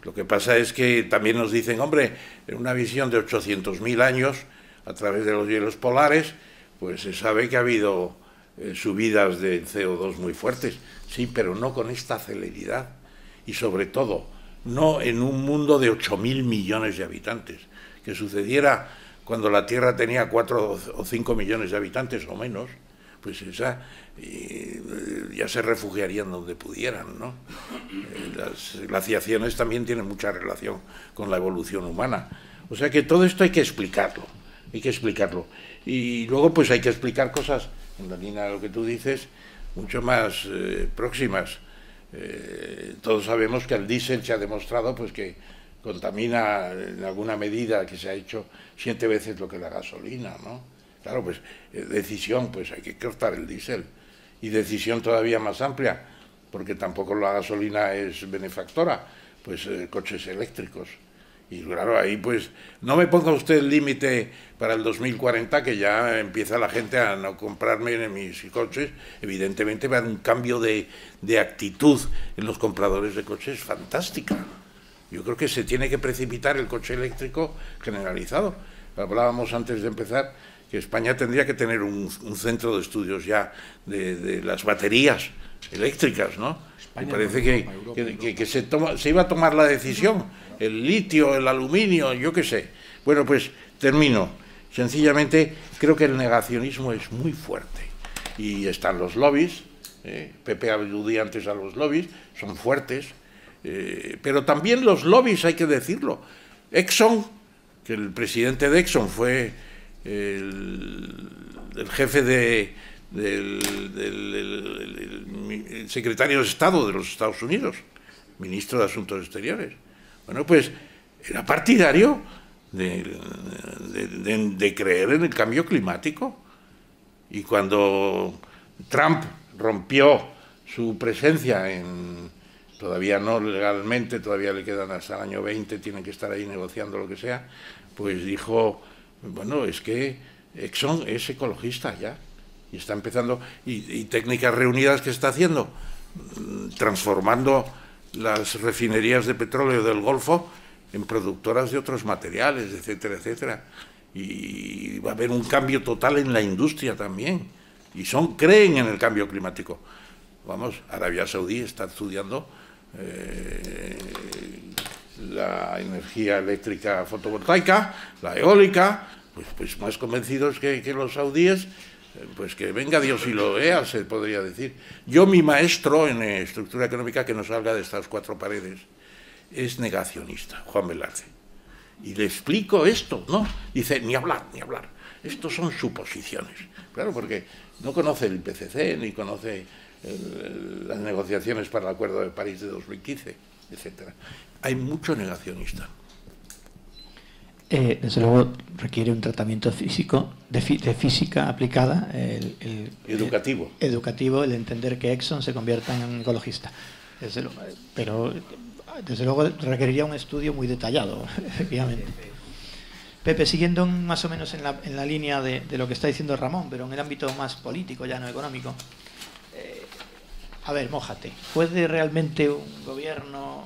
lo que pasa es que también nos dicen, hombre, en una visión de 800.000 años, a través de los hielos polares, pues se sabe que ha habido subidas de CO2 muy fuertes, sí, pero no con esta celeridad, y sobre todo, no en un mundo de 8.000 millones de habitantes, que sucediera cuando la Tierra tenía 4 o 5 millones de habitantes o menos, pues esa ya se refugiarían donde pudieran, ¿no? Las glaciaciones también tienen mucha relación con la evolución humana. O sea que todo esto hay que explicarlo, Y luego pues hay que explicar cosas, en la línea de lo que tú dices, mucho más próximas. Todos sabemos que el diésel se ha demostrado pues que contamina en alguna medida, que se ha hecho 7 veces lo que la gasolina, ¿no? Claro, pues decisión, pues hay que cortar el diésel, y decisión todavía más amplia, porque tampoco la gasolina es benefactora, pues coches eléctricos. Y claro, ahí pues no me ponga usted el límite para el 2040, que ya empieza la gente a no comprarme mis coches. Evidentemente va a haber un cambio de actitud en los compradores de coches fantástica. Yo creo que se tiene que precipitar el coche eléctrico generalizado. Hablábamos antes de empezar que España tendría que tener un centro de estudios ya de las baterías eléctricas, ¿no? Me parece que se iba a tomar la decisión, el litio, el aluminio, yo qué sé. Bueno, pues termino. Sencillamente creo que el negacionismo es muy fuerte. y están los lobbies, Pepe aludía antes a los lobbies, son fuertes, pero también los lobbies, hay que decirlo. Exxon, que el presidente de Exxon fue el jefe del secretario de Estado de los Estados Unidos, ministro de Asuntos Exteriores. Bueno, pues era partidario de creer en el cambio climático. Y cuando Trump rompió su presencia todavía no legalmente, todavía le quedan hasta el año 20, tienen que estar ahí negociando lo que sea, pues dijo, bueno, es que Exxon es ecologista ya, y está empezando, y Técnicas Reunidas, ¿qué está haciendo? Transformando las refinerías de petróleo del Golfo en productoras de otros materiales, etcétera, etcétera. Y va a haber un cambio total en la industria también, y creen en el cambio climático. Vamos, Arabia Saudí está estudiando la energía eléctrica fotovoltaica, la eólica, pues más convencidos que los saudíes, pues que venga Dios y lo vea, se podría decir. Mi maestro en estructura económica, que no salga de estas cuatro paredes, es negacionista, Juan Velarde. Y le explico esto, ¿no? Dice, ni hablar, ni hablar. Estos son suposiciones. Claro, porque no conoce el IPCC, ni conoce las negociaciones para el Acuerdo de París de 2015, etcétera. Hay mucho negacionista. Desde luego requiere un tratamiento físico, de física aplicada, educativo. Educativo, el entender que Exxon se convierta en un ecologista. Pero desde luego requeriría un estudio muy detallado, efectivamente. Pepe, siguiendo más o menos en la línea de lo que está diciendo Ramón, pero en el ámbito más político, ya no económico. A ver, mójate. ¿Puede realmente un gobierno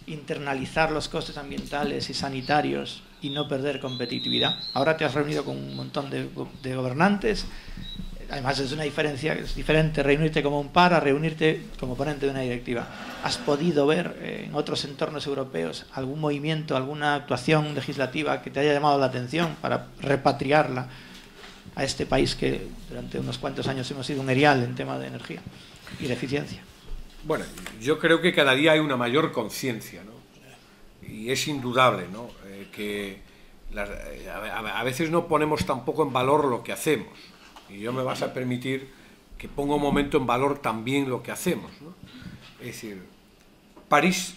internalizar los costes ambientales y sanitarios y no perder competitividad? Ahora te has reunido con un montón de gobernantes. Además es una diferencia, es diferente reunirte como un par a reunirte como ponente de una directiva. ¿Has podido ver en otros entornos europeos algún movimiento, alguna actuación legislativa que te haya llamado la atención para repatriarla a este país que durante unos cuantos años hemos sido un erial en tema de energía y de eficiencia? Bueno, yo creo que cada día hay una mayor conciencia, ¿no? Y es indudable, ¿no? Que a veces no ponemos tampoco en valor lo que hacemos. Y yo me vas a permitir que ponga un momento en valor también lo que hacemos, ¿no? Es decir, París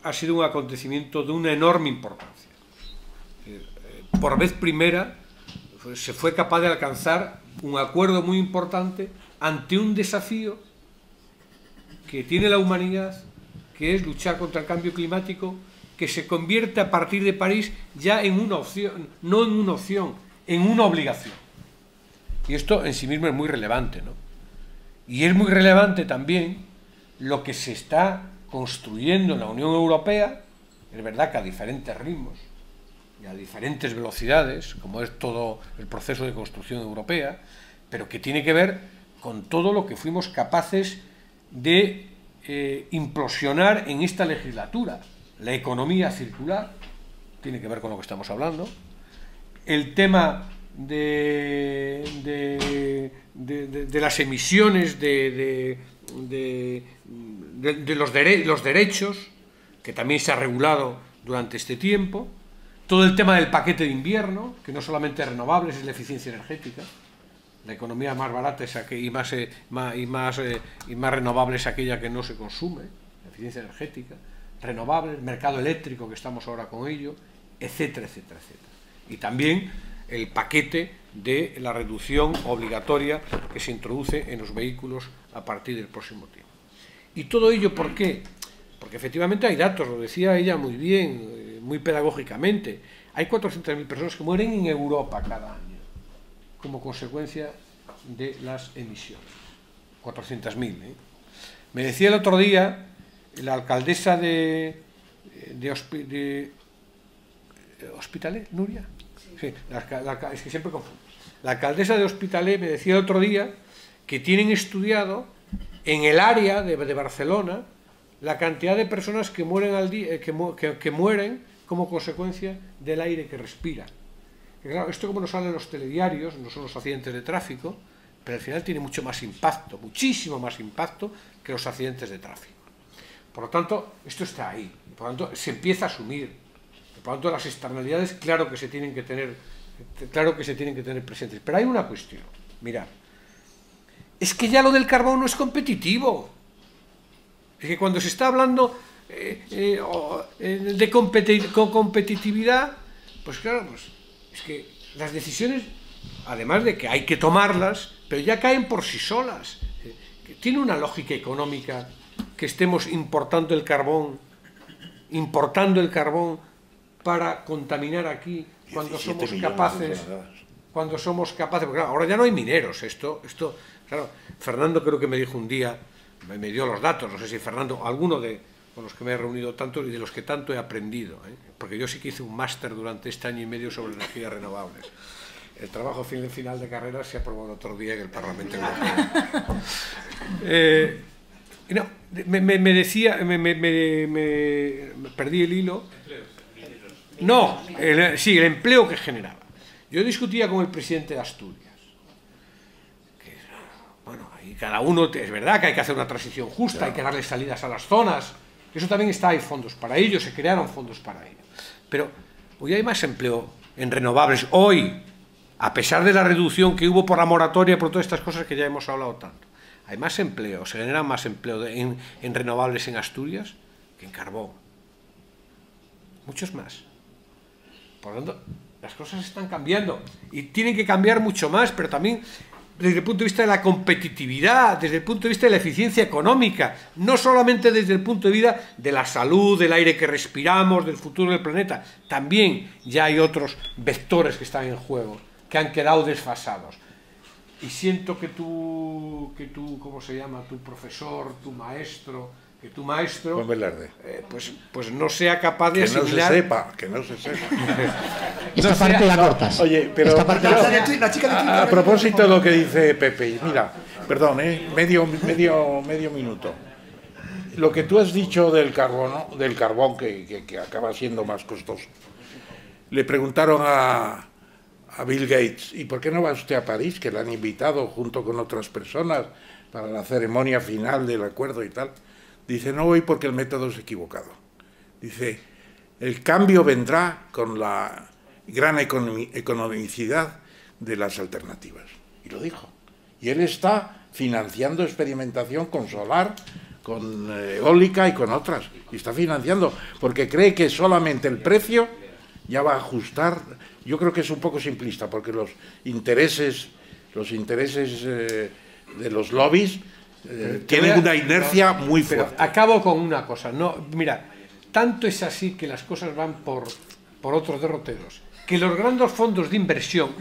ha sido un acontecimiento de una enorme importancia. Por vez primera se fue capaz de alcanzar un acuerdo muy importante ante un desafío que tiene la humanidad, que es luchar contra el cambio climático, que se convierte a partir de París ya en una opción, no en una opción, en una obligación. Y esto en sí mismo es muy relevante, ¿no? Y es muy relevante también lo que se está construyendo en la Unión Europea. Es verdad que a diferentes ritmos y a diferentes velocidades, como es todo el proceso de construcción europea, pero que tiene que ver con todo lo que fuimos capaces de implosionar en esta legislatura. La economía circular, tiene que ver con lo que estamos hablando, el tema de las emisiones de los derechos, que también se ha regulado durante este tiempo, todo el tema del paquete de invierno, que no solamente es renovables, es la eficiencia energética. La economía más barata es y más renovable es aquella que no se consume, la eficiencia energética, renovables, mercado eléctrico, que estamos ahora con ello, etcétera, etcétera, etcétera. Y también el paquete de la reducción obligatoria que se introduce en los vehículos a partir del próximo tiempo. ¿Y todo ello por qué? Porque efectivamente hay datos, lo decía ella muy bien, muy pedagógicamente. Hay 400.000 personas que mueren en Europa cada año como consecuencia de las emisiones. 400.000, ¿eh? Me decía el otro día la alcaldesa de Hospitalet, Nuria. Sí, es que siempre confundo. La alcaldesa de Hospitalet me decía el otro día que tienen estudiado en el área de Barcelona la cantidad de personas que mueren al día, que mueren como consecuencia del aire que respiran. Y claro, esto como nos sale en los telediarios, no son los accidentes de tráfico, pero al final tiene mucho más impacto, muchísimo más impacto que los accidentes de tráfico. Por lo tanto, esto está ahí, por lo tanto, se empieza a asumir. Por lo tanto, las externalidades, claro que se tienen que tener presentes. Pero hay una cuestión, mirad, es que ya lo del carbón no es competitivo. Es que cuando se está hablando de competitividad, pues claro, pues es que las decisiones, además de que hay que tomarlas, pero ya caen por sí solas. Tiene una lógica económica que estemos importando el carbón para contaminar aquí cuando somos capaces, porque claro, ahora ya no hay mineros, claro, Fernando creo que me dijo un día, me dio los datos, no sé si Fernando, alguno con los que me he reunido tanto y de los que tanto he aprendido, porque yo sí que hice un máster durante este año y medio sobre energías renovables. El trabajo final de carrera se aprobó el otro día en el Parlamento Europeo. No, me decía, me perdí el hilo. No, sí, el empleo que generaba. Yo discutía con el presidente de Asturias. Que, bueno, ahí cada uno, es verdad que hay que hacer una transición justa, hay que darle salidas a las zonas. Eso también está, hay fondos para ello, se crearon fondos para ello. Pero hoy hay más empleo en renovables. Hoy, a pesar de la reducción que hubo por la moratoria, por todas estas cosas que ya hemos hablado tanto, hay más empleo, se genera más empleo en renovables en Asturias que en carbón. Muchos más. Por lo tanto, las cosas están cambiando y tienen que cambiar mucho más, pero también desde el punto de vista de la competitividad, desde el punto de vista de la eficiencia económica, no solamente desde el punto de vista de la salud, del aire que respiramos, del futuro del planeta. También ya hay otros vectores que están en juego, que han quedado desfasados. Y siento que tú, ¿cómo se llama? Tu profesor, tu maestro, Juan Velarde, pues no sea capaz de asimilar... Que no se sepa. Esta parte la cortas. Oye, pero a propósito de lo que dice Pepe, mira, perdón, medio minuto. Lo que tú has dicho del carbón que acaba siendo más costoso. Le preguntaron a Bill Gates, ¿y por qué no va usted a París? Que le han invitado junto con otras personas para la ceremonia final del acuerdo y tal. Dice, no voy porque el método es equivocado. Dice, el cambio vendrá con la gran economicidad de las alternativas. Y lo dijo. Y él está financiando experimentación con solar, con eólica y con otras. Y está financiando, porque cree que solamente el precio ya va a ajustar. Yo creo que es un poco simplista, porque los intereses de los lobbies tienen una inercia muy fuerte. Acabo con una cosa. No, mira, tanto es así que las cosas van por otros derroteros, que los grandes fondos de inversión,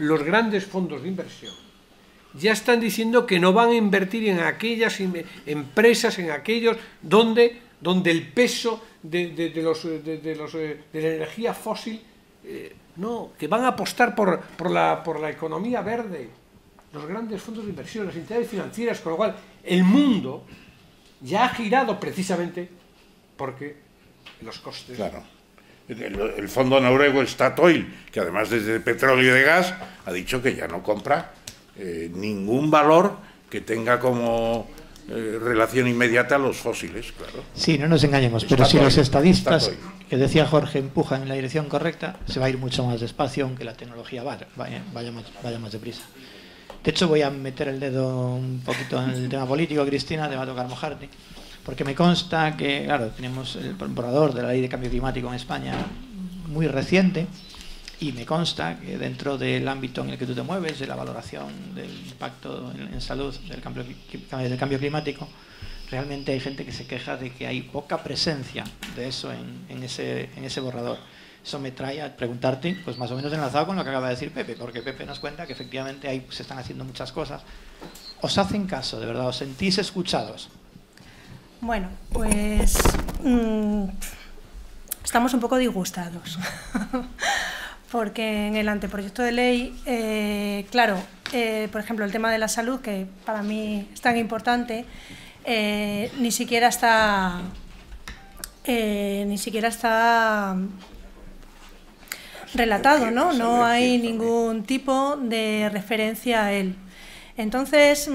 ya están diciendo que no van a invertir en aquellas empresas, en aquellos donde el peso de la energía fósil, no, que van a apostar por la economía verde. Los grandes fondos de inversión, las entidades financieras, con lo cual el mundo ya ha girado precisamente porque los costes... Claro. El fondo noruego Statoil, que además desde petróleo y de gas, ha dicho que ya no compra ningún valor que tenga como relación inmediata a los fósiles, claro. Sí, no nos engañemos, pero si los estadistas, que decía Jorge, empujan en la dirección correcta, se va a ir mucho más despacio, aunque la tecnología vaya más deprisa. De hecho, voy a meter el dedo un poquito en el tema político, Cristina, te va a tocar mojarte, porque me consta que, claro, tenemos el borrador de la Ley de Cambio Climático en España muy reciente, y me consta que dentro del ámbito en el que tú te mueves, de la valoración del impacto en salud del cambio climático, realmente hay gente que se queja de que hay poca presencia de eso en ese borrador. Eso me trae a preguntarte, pues más o menos enlazado con lo que acaba de decir Pepe, porque Pepe nos cuenta que efectivamente ahí se están haciendo muchas cosas. ¿Os hacen caso, de verdad? ¿Os sentís escuchados? Bueno, pues estamos un poco disgustados, porque en el anteproyecto de ley, claro, por ejemplo, el tema de la salud, que para mí es tan importante, ni siquiera está relatado, ¿no? No hay ningún tipo de referencia a él. Entonces,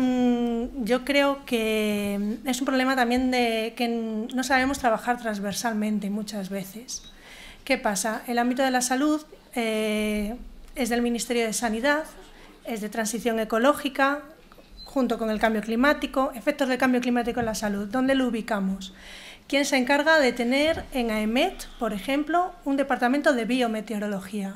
yo creo que es un problema también de que no sabemos trabajar transversalmente muchas veces. ¿Qué pasa? El ámbito de la salud es del Ministerio de Sanidad, es de transición ecológica, junto con el cambio climático, efectos del cambio climático en la salud. ¿Dónde lo ubicamos? ¿Quién se encarga de tener en AEMET, por ejemplo, un departamento de biometeorología?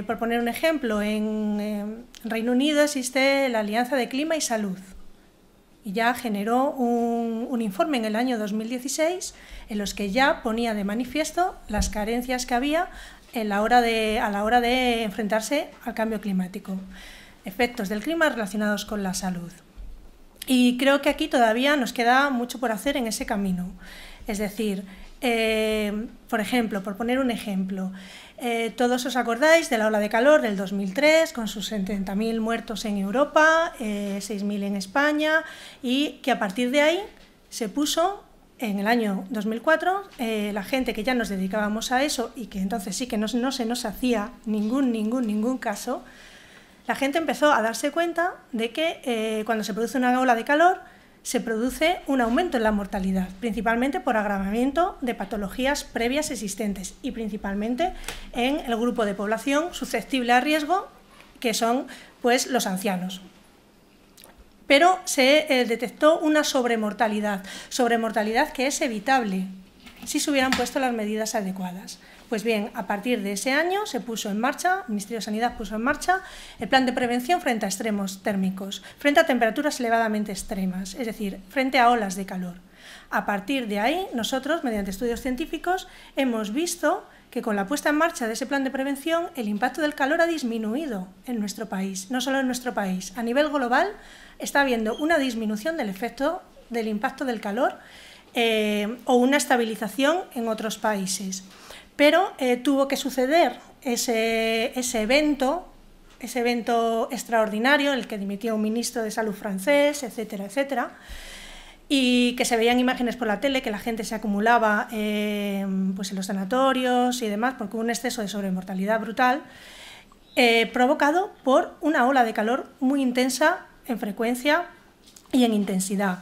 Por poner un ejemplo, en Reino Unido existe la Alianza de Clima y Salud y ya generó un informe en el año 2016 en los que ya ponía de manifiesto las carencias que había a la hora de enfrentarse al cambio climático, efectos del clima relacionados con la salud. Y creo que aquí todavía nos queda mucho por hacer en ese camino. Es decir, por ejemplo, por poner un ejemplo, todos os acordáis de la ola de calor del 2003, con sus 70.000 muertos en Europa, 6.000 en España, y que a partir de ahí se puso, en el año 2004, la gente que ya nos dedicábamos a eso, y que entonces sí que no se nos hacía ningún caso, la gente empezó a darse cuenta de que cuando se produce una ola de calor, se produce un aumento en la mortalidad, principalmente por agravamiento de patologías previas existentes y principalmente en el grupo de población susceptible a riesgo, que son pues, los ancianos. Pero se detectó una sobremortalidad que es evitable si se hubieran puesto las medidas adecuadas. Pues bien, a partir de ese año se puso en marcha, el Ministerio de Sanidad puso en marcha el plan de prevención frente a extremos térmicos, frente a temperaturas elevadamente extremas, es decir, frente a olas de calor. A partir de ahí, nosotros, mediante estudios científicos, hemos visto que con la puesta en marcha de ese plan de prevención, el impacto del calor ha disminuido en nuestro país, no solo en nuestro país. A nivel global está habiendo una disminución del efecto del impacto del calor o una estabilización en otros países. Pero tuvo que suceder ese evento extraordinario, en el que dimitió un ministro de Salud francés, etcétera, etcétera, y que se veían imágenes por la tele, que la gente se acumulaba pues en los sanatorios y demás, porque hubo un exceso de sobremortalidad brutal, provocado por una ola de calor muy intensa en frecuencia y en intensidad.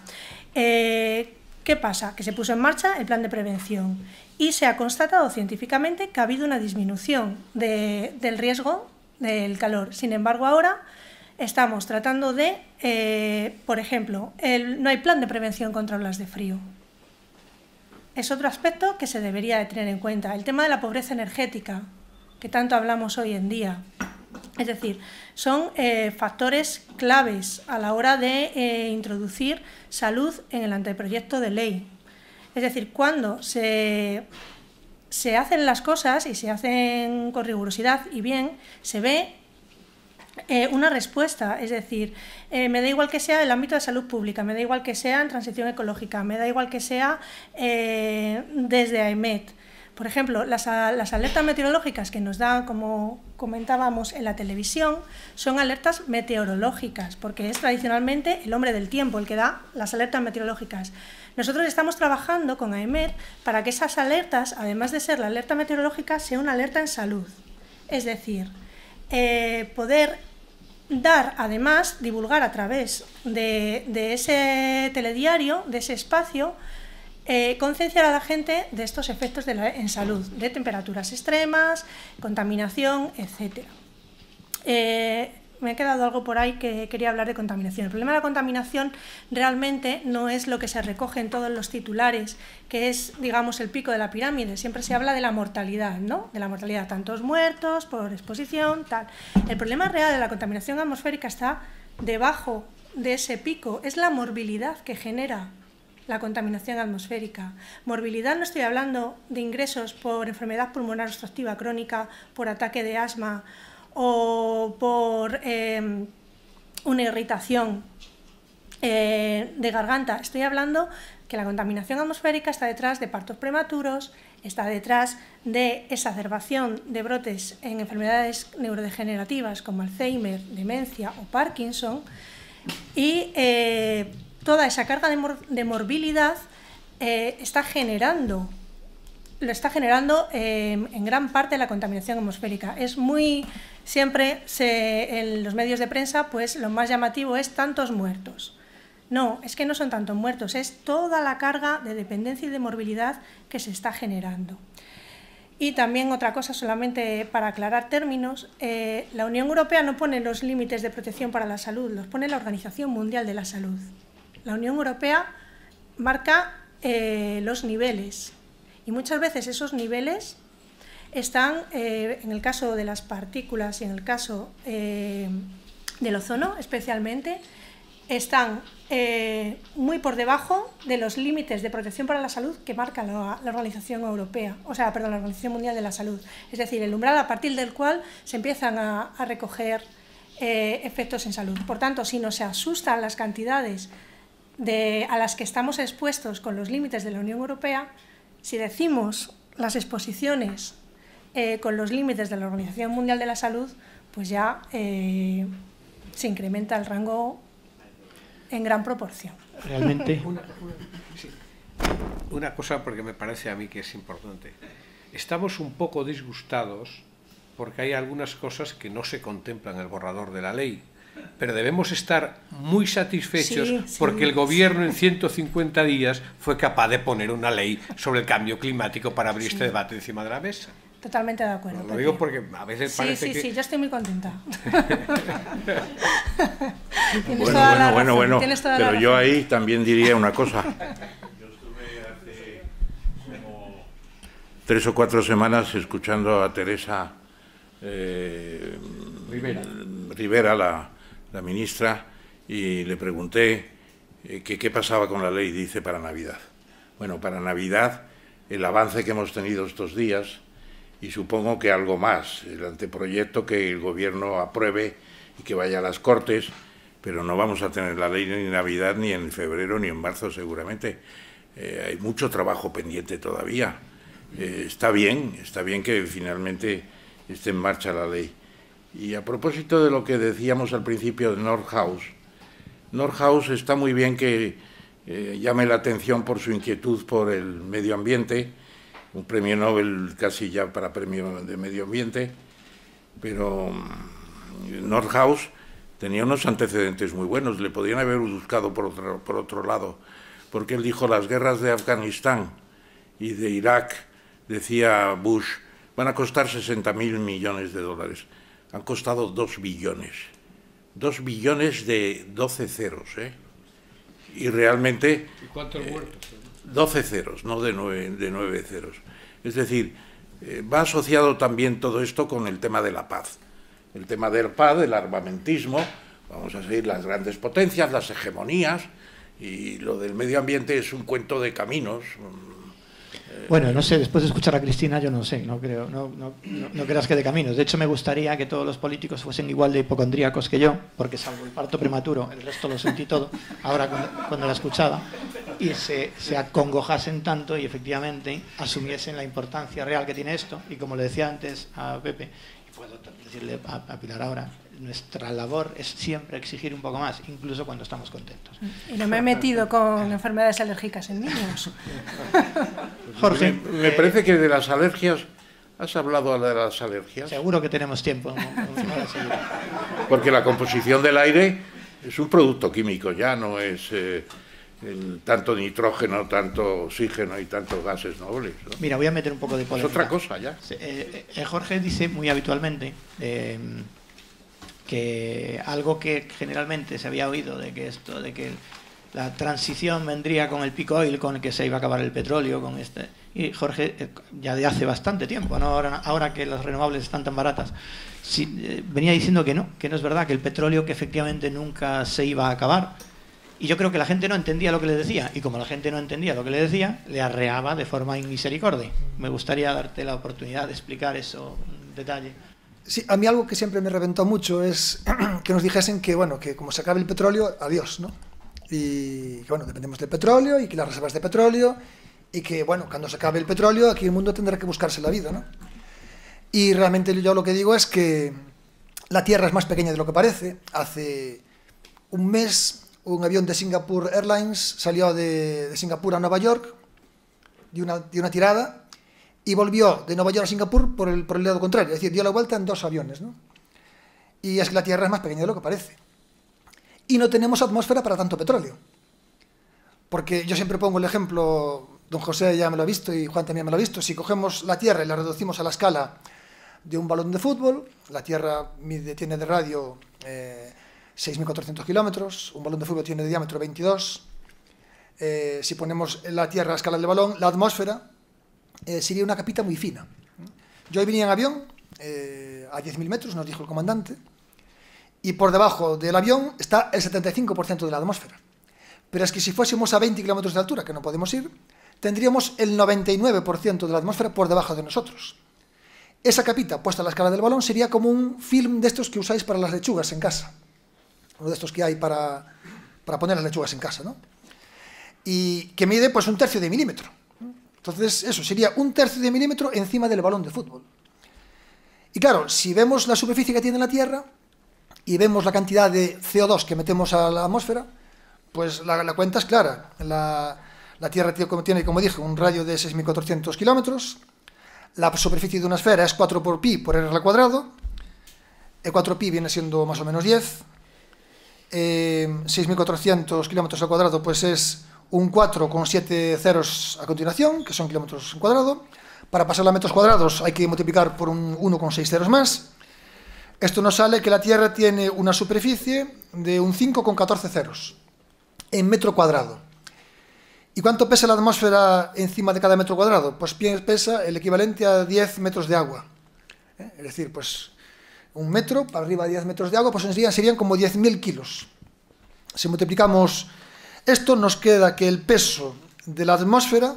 ¿Qué pasa? Que se puso en marcha el plan de prevención y se ha constatado científicamente que ha habido una disminución del riesgo del calor. Sin embargo, ahora estamos tratando de, por ejemplo, no hay plan de prevención contra olas de frío. Es otro aspecto que se debería de tener en cuenta. El tema de la pobreza energética, que tanto hablamos hoy en día. Es decir, son factores claves a la hora de introducir salud en el anteproyecto de ley. Es decir, cuando se hacen las cosas y se hacen con rigurosidad y bien, se ve una respuesta. Es decir, me da igual que sea el ámbito de salud pública, me da igual que sea en transición ecológica, me da igual que sea desde AEMET. Por ejemplo, las alertas meteorológicas que nos dan, como comentábamos en la televisión, son alertas meteorológicas, porque es tradicionalmente el hombre del tiempo el que da las alertas meteorológicas. Nosotros estamos trabajando con AEMET para que esas alertas, además de ser la alerta meteorológica, sea una alerta en salud. Es decir, poder dar, además, divulgar a través de ese telediario, de ese espacio, concienciar a la gente de estos efectos en salud, de temperaturas extremas, contaminación, etc. Me ha quedado algo por ahí que quería hablar de contaminación. El problema de la contaminación realmente no es lo que se recoge en todos los titulares, que es, digamos, el pico de la pirámide. Siempre se habla de la mortalidad, ¿no? De la mortalidad, tantos muertos por exposición, tal. El problema real de la contaminación atmosférica está debajo de ese pico, es la morbilidad que genera la contaminación atmosférica. Morbilidad, no estoy hablando de ingresos por enfermedad pulmonar obstructiva crónica, por ataque de asma o por una irritación de garganta. Estoy hablando que la contaminación atmosférica está detrás de partos prematuros, está detrás de exacerbación de brotes en enfermedades neurodegenerativas como Alzheimer, demencia o Parkinson, y toda esa carga de morbilidad está generando lo está generando en gran parte la contaminación atmosférica. Es muy, siempre en los medios de prensa, pues lo más llamativo es tantos muertos. No, es que no son tantos muertos, es toda la carga de dependencia y de morbilidad que se está generando. Y también otra cosa, solamente para aclarar términos, la Unión Europea no pone los límites de protección para la salud, los pone la Organización Mundial de la Salud. La Unión Europea marca los niveles y muchas veces esos niveles están, en el caso de las partículas y en el caso del ozono especialmente, están muy por debajo de los límites de protección para la salud que marca la Organización Europea, la Organización Mundial de la Salud. Es decir, el umbral a partir del cual se empiezan a recoger efectos en salud. Por tanto, si nos asustan las cantidades a las que estamos expuestos con los límites de la Unión Europea, si decimos las exposiciones con los límites de la Organización Mundial de la Salud, pues ya se incrementa el rango en gran proporción. Realmente. Una cosa, porque me parece a mí que es importante. Estamos un poco disgustados porque hay algunas cosas que no se contemplan en el borrador de la ley, pero debemos estar muy satisfechos porque el gobierno en 150 días fue capaz de poner una ley sobre el cambio climático para abrir este debate encima de la mesa. Totalmente de acuerdo. Lo digo porque a veces parece que... Sí, yo estoy muy contenta. Bueno, pero yo ahí también diría una cosa. Yo estuve hace como 3 o 4 semanas escuchando a Teresa Rivera, la ministra, y le pregunté qué pasaba con la ley, dice, para Navidad. Bueno, para Navidad, el avance que hemos tenido estos días, y supongo que algo más, el anteproyecto que el Gobierno apruebe y que vaya a las Cortes, pero no vamos a tener la ley ni en Navidad, ni en febrero, ni en marzo seguramente. Hay mucho trabajo pendiente todavía. Está bien que finalmente esté en marcha la ley. Y a propósito de lo que decíamos al principio de Nordhaus está muy bien que llame la atención por su inquietud por el medio ambiente, un premio Nobel casi ya para premio de medio ambiente, pero Nordhaus tenía unos antecedentes muy buenos, le podían haber buscado por otro lado, porque él dijo las guerras de Afganistán y de Irak, decía Bush, van a costar 60.000 millones de dólares. Han costado 2 billones. 2 billones de 12 ceros, ¿eh? Y realmente... ¿Y cuántos muertos? 12 ceros, no de 9 ceros. Es decir, va asociado también todo esto con el tema de la paz. El tema del paz, del armamentismo, vamos a seguir las grandes potencias, las hegemonías, y lo del medio ambiente es un cuento de caminos. Bueno, no sé, después de escuchar a Cristina, yo no sé, no creo, no creas que de caminos. De hecho, me gustaría que todos los políticos fuesen igual de hipocondríacos que yo, porque salvo el parto prematuro, el resto lo sentí todo, ahora cuando la escuchaba, y se acongojasen tanto y efectivamente asumiesen la importancia real que tiene esto. Y como le decía antes a Pepe, y puedo decirle a Pilar ahora, nuestra labor es siempre exigir un poco más, incluso cuando estamos contentos. Y no me he metido con enfermedades alérgicas en niños. Jorge, me parece que de las alergias, ¿has hablado de las alergias? Seguro que tenemos tiempo. Porque la composición del aire es un producto químico, ya no es tanto nitrógeno, tanto oxígeno y tantos gases nobles, ¿no? Mira, voy a meter un poco de polémica. Es otra cosa ya. Jorge dice muy habitualmente que algo que generalmente se había oído de que la transición vendría con el peak oil, con el que se iba a acabar el petróleo, con y Jorge ya de hace bastante tiempo, ¿no? ahora que las renovables están tan baratas, venía diciendo que no es verdad, que el petróleo que efectivamente nunca se iba a acabar. Y yo creo que la gente no entendía lo que le decía, y como la gente no entendía lo que le decía, le arreaba de forma inmisericordia. Me gustaría darte la oportunidad de explicar eso en detalle. Sí, a mí algo que siempre me reventó mucho es que nos dijesen que, bueno, que como se acabe el petróleo, adiós, ¿no? Y que, bueno, dependemos del petróleo y que las reservas de petróleo y que, bueno, cuando se acabe el petróleo, aquí el mundo tendrá que buscarse la vida, ¿no? Y realmente yo lo que digo es que la Tierra es más pequeña de lo que parece. Hace un mes un avión de Singapore Airlines salió de Singapur a Nueva York de una tirada y volvió de Nueva York a Singapur por el lado contrario, es decir, dio la vuelta en 2 aviones, ¿no? Y es que la Tierra es más pequeña de lo que parece. Y no tenemos atmósfera para tanto petróleo. Porque yo siempre pongo el ejemplo, don José ya me lo ha visto y Juan también me lo ha visto, si cogemos la Tierra y la reducimos a la escala de un balón de fútbol, la Tierra tiene de radio 6.400 kilómetros, un balón de fútbol tiene de diámetro 22, si ponemos la Tierra a la escala del balón, la atmósfera sería una capita muy fina. Yo hoy venía en avión a 10.000 metros, nos dijo el comandante, y por debajo del avión está el 75% de la atmósfera. Pero es que si fuésemos a 20 kilómetros de altura, que no podemos ir, tendríamos el 99% de la atmósfera por debajo de nosotros. Esa capita puesta a la escala del balón sería como un film de estos que usáis para las lechugas en casa. Uno de estos que hay para poner las lechugas en casa, ¿no? Y que mide pues 1/3 de milímetro. Entonces, eso sería 1/3 de milímetro encima del balón de fútbol. Y claro, si vemos la superficie que tiene la Tierra y vemos la cantidad de CO2 que metemos a la atmósfera, pues la cuenta es clara. La Tierra tiene, como dije, un radio de 6.400 kilómetros. La superficie de una esfera es 4 por pi por r al cuadrado. El 4pi viene siendo más o menos 10. 6.400 kilómetros al cuadrado pues es un 4 con 7 ceros a continuación, que son kilómetros al cuadrado. Para pasarlo a metros cuadrados hay que multiplicar por un 1 con 6 ceros más. Esto nos sale que la Tierra tiene una superficie de un 5 con 14 ceros en metro cuadrado. ¿Y cuánto pesa la atmósfera encima de cada metro cuadrado? Pues pesa el equivalente a 10 metros de agua. Es decir, pues un metro para arriba de 10 metros de agua, pues serían como 10.000 kilos. Si multiplicamos esto, nos queda que el peso de la atmósfera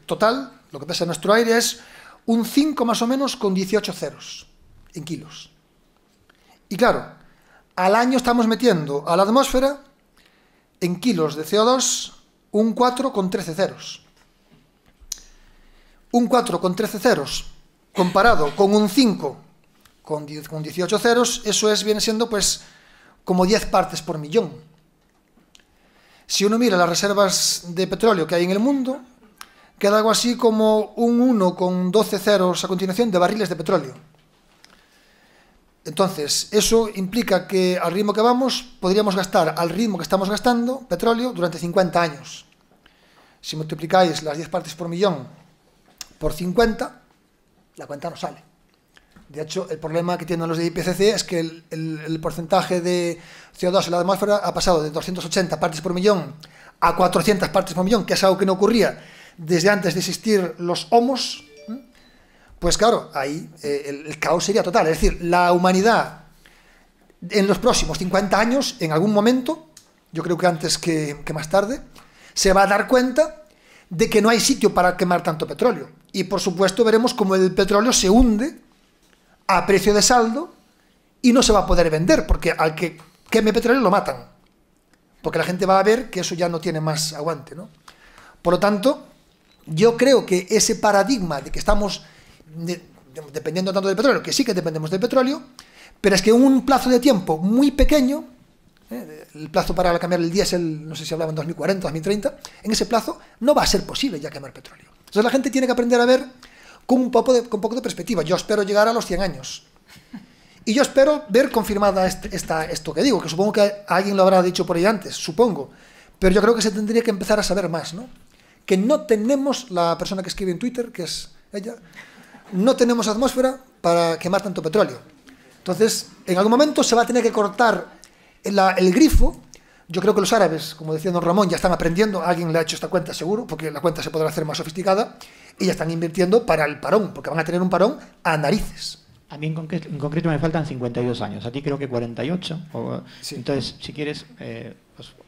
total, lo que pesa nuestro aire, es un 5 más o menos con 18 ceros en kilos. Y claro, al año estamos metiendo a la atmósfera en kilos de CO2 un 4 con 13 ceros. Un 4 con 13 ceros comparado con un 5 con 18 ceros, eso viene siendo pues como 10 partes por millón. Si uno mira las reservas de petróleo que hay en el mundo, queda algo así como un 1 con 12 ceros a continuación de barriles de petróleo. Entonces, eso implica que al ritmo que vamos, podríamos gastar al ritmo que estamos gastando petróleo durante 50 años. Si multiplicáis las 10 partes por millón por 50, la cuenta no sale. De hecho, el problema que tienen los de IPCC es que el porcentaje de CO2 en la atmósfera ha pasado de 280 partes por millón a 400 partes por millón, que es algo que no ocurría desde antes de existir los homos. Pues claro, ahí el caos sería total. Es decir, la humanidad en los próximos 50 años, en algún momento, yo creo que antes que más tarde, se va a dar cuenta de que no hay sitio para quemar tanto petróleo. Y por supuesto veremos cómo el petróleo se hunde a precio de saldo y no se va a poder vender, porque al que queme petróleo lo matan. Porque la gente va a ver que eso ya no tiene más aguante, ¿no? Por lo tanto, yo creo que ese paradigma de que estamos dependiendo tanto del petróleo, que sí que dependemos del petróleo, pero es que en un plazo de tiempo muy pequeño, el plazo para cambiar el diésel, no sé si hablaba en 2040, 2030, en ese plazo no va a ser posible ya quemar petróleo. Entonces la gente tiene que aprender a ver con un poco de perspectiva. Yo espero llegar a los 100 años. Y yo espero ver confirmada esto que digo, que supongo que alguien lo habrá dicho por ahí antes, supongo. Pero yo creo que se tendría que empezar a saber más, ¿no? Que no tenemos, la persona que escribe en Twitter, que es ella, no tenemos atmósfera para quemar tanto petróleo. Entonces, en algún momento se va a tener que cortar el grifo. Yo creo que los árabes, como decía don Ramón, ya están aprendiendo. Alguien le ha hecho esta cuenta seguro, porque la cuenta se podrá hacer más sofisticada, y ya están invirtiendo para el parón, porque van a tener un parón a narices. A mí en concreto me faltan 52 años, a ti creo que 48. Sí. Entonces, si quieres,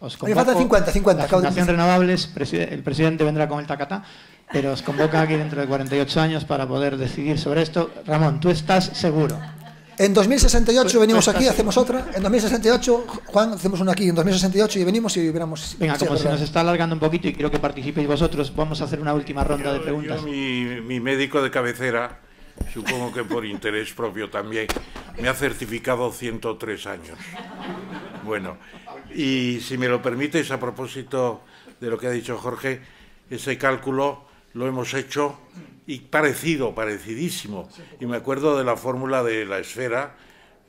os convoco. Me faltan 50. La Fundación Renovables, el presidente vendrá con el tacatá, pero os convoca aquí dentro de 48 años para poder decidir sobre esto. Ramón, ¿tú estás seguro? En 2068 venimos aquí, hacemos otra. En 2068, Juan, hacemos una aquí. En 2068 y venimos y veremos. Venga, como se nos está alargando un poquito y quiero que participéis vosotros, vamos a hacer una última ronda de preguntas. Mi médico de cabecera, supongo que por interés propio también, me ha certificado 103 años. Bueno, y si me lo permites, a propósito de lo que ha dicho Jorge, ese cálculo lo hemos hecho y parecidísimo. Y me acuerdo de la fórmula de la esfera,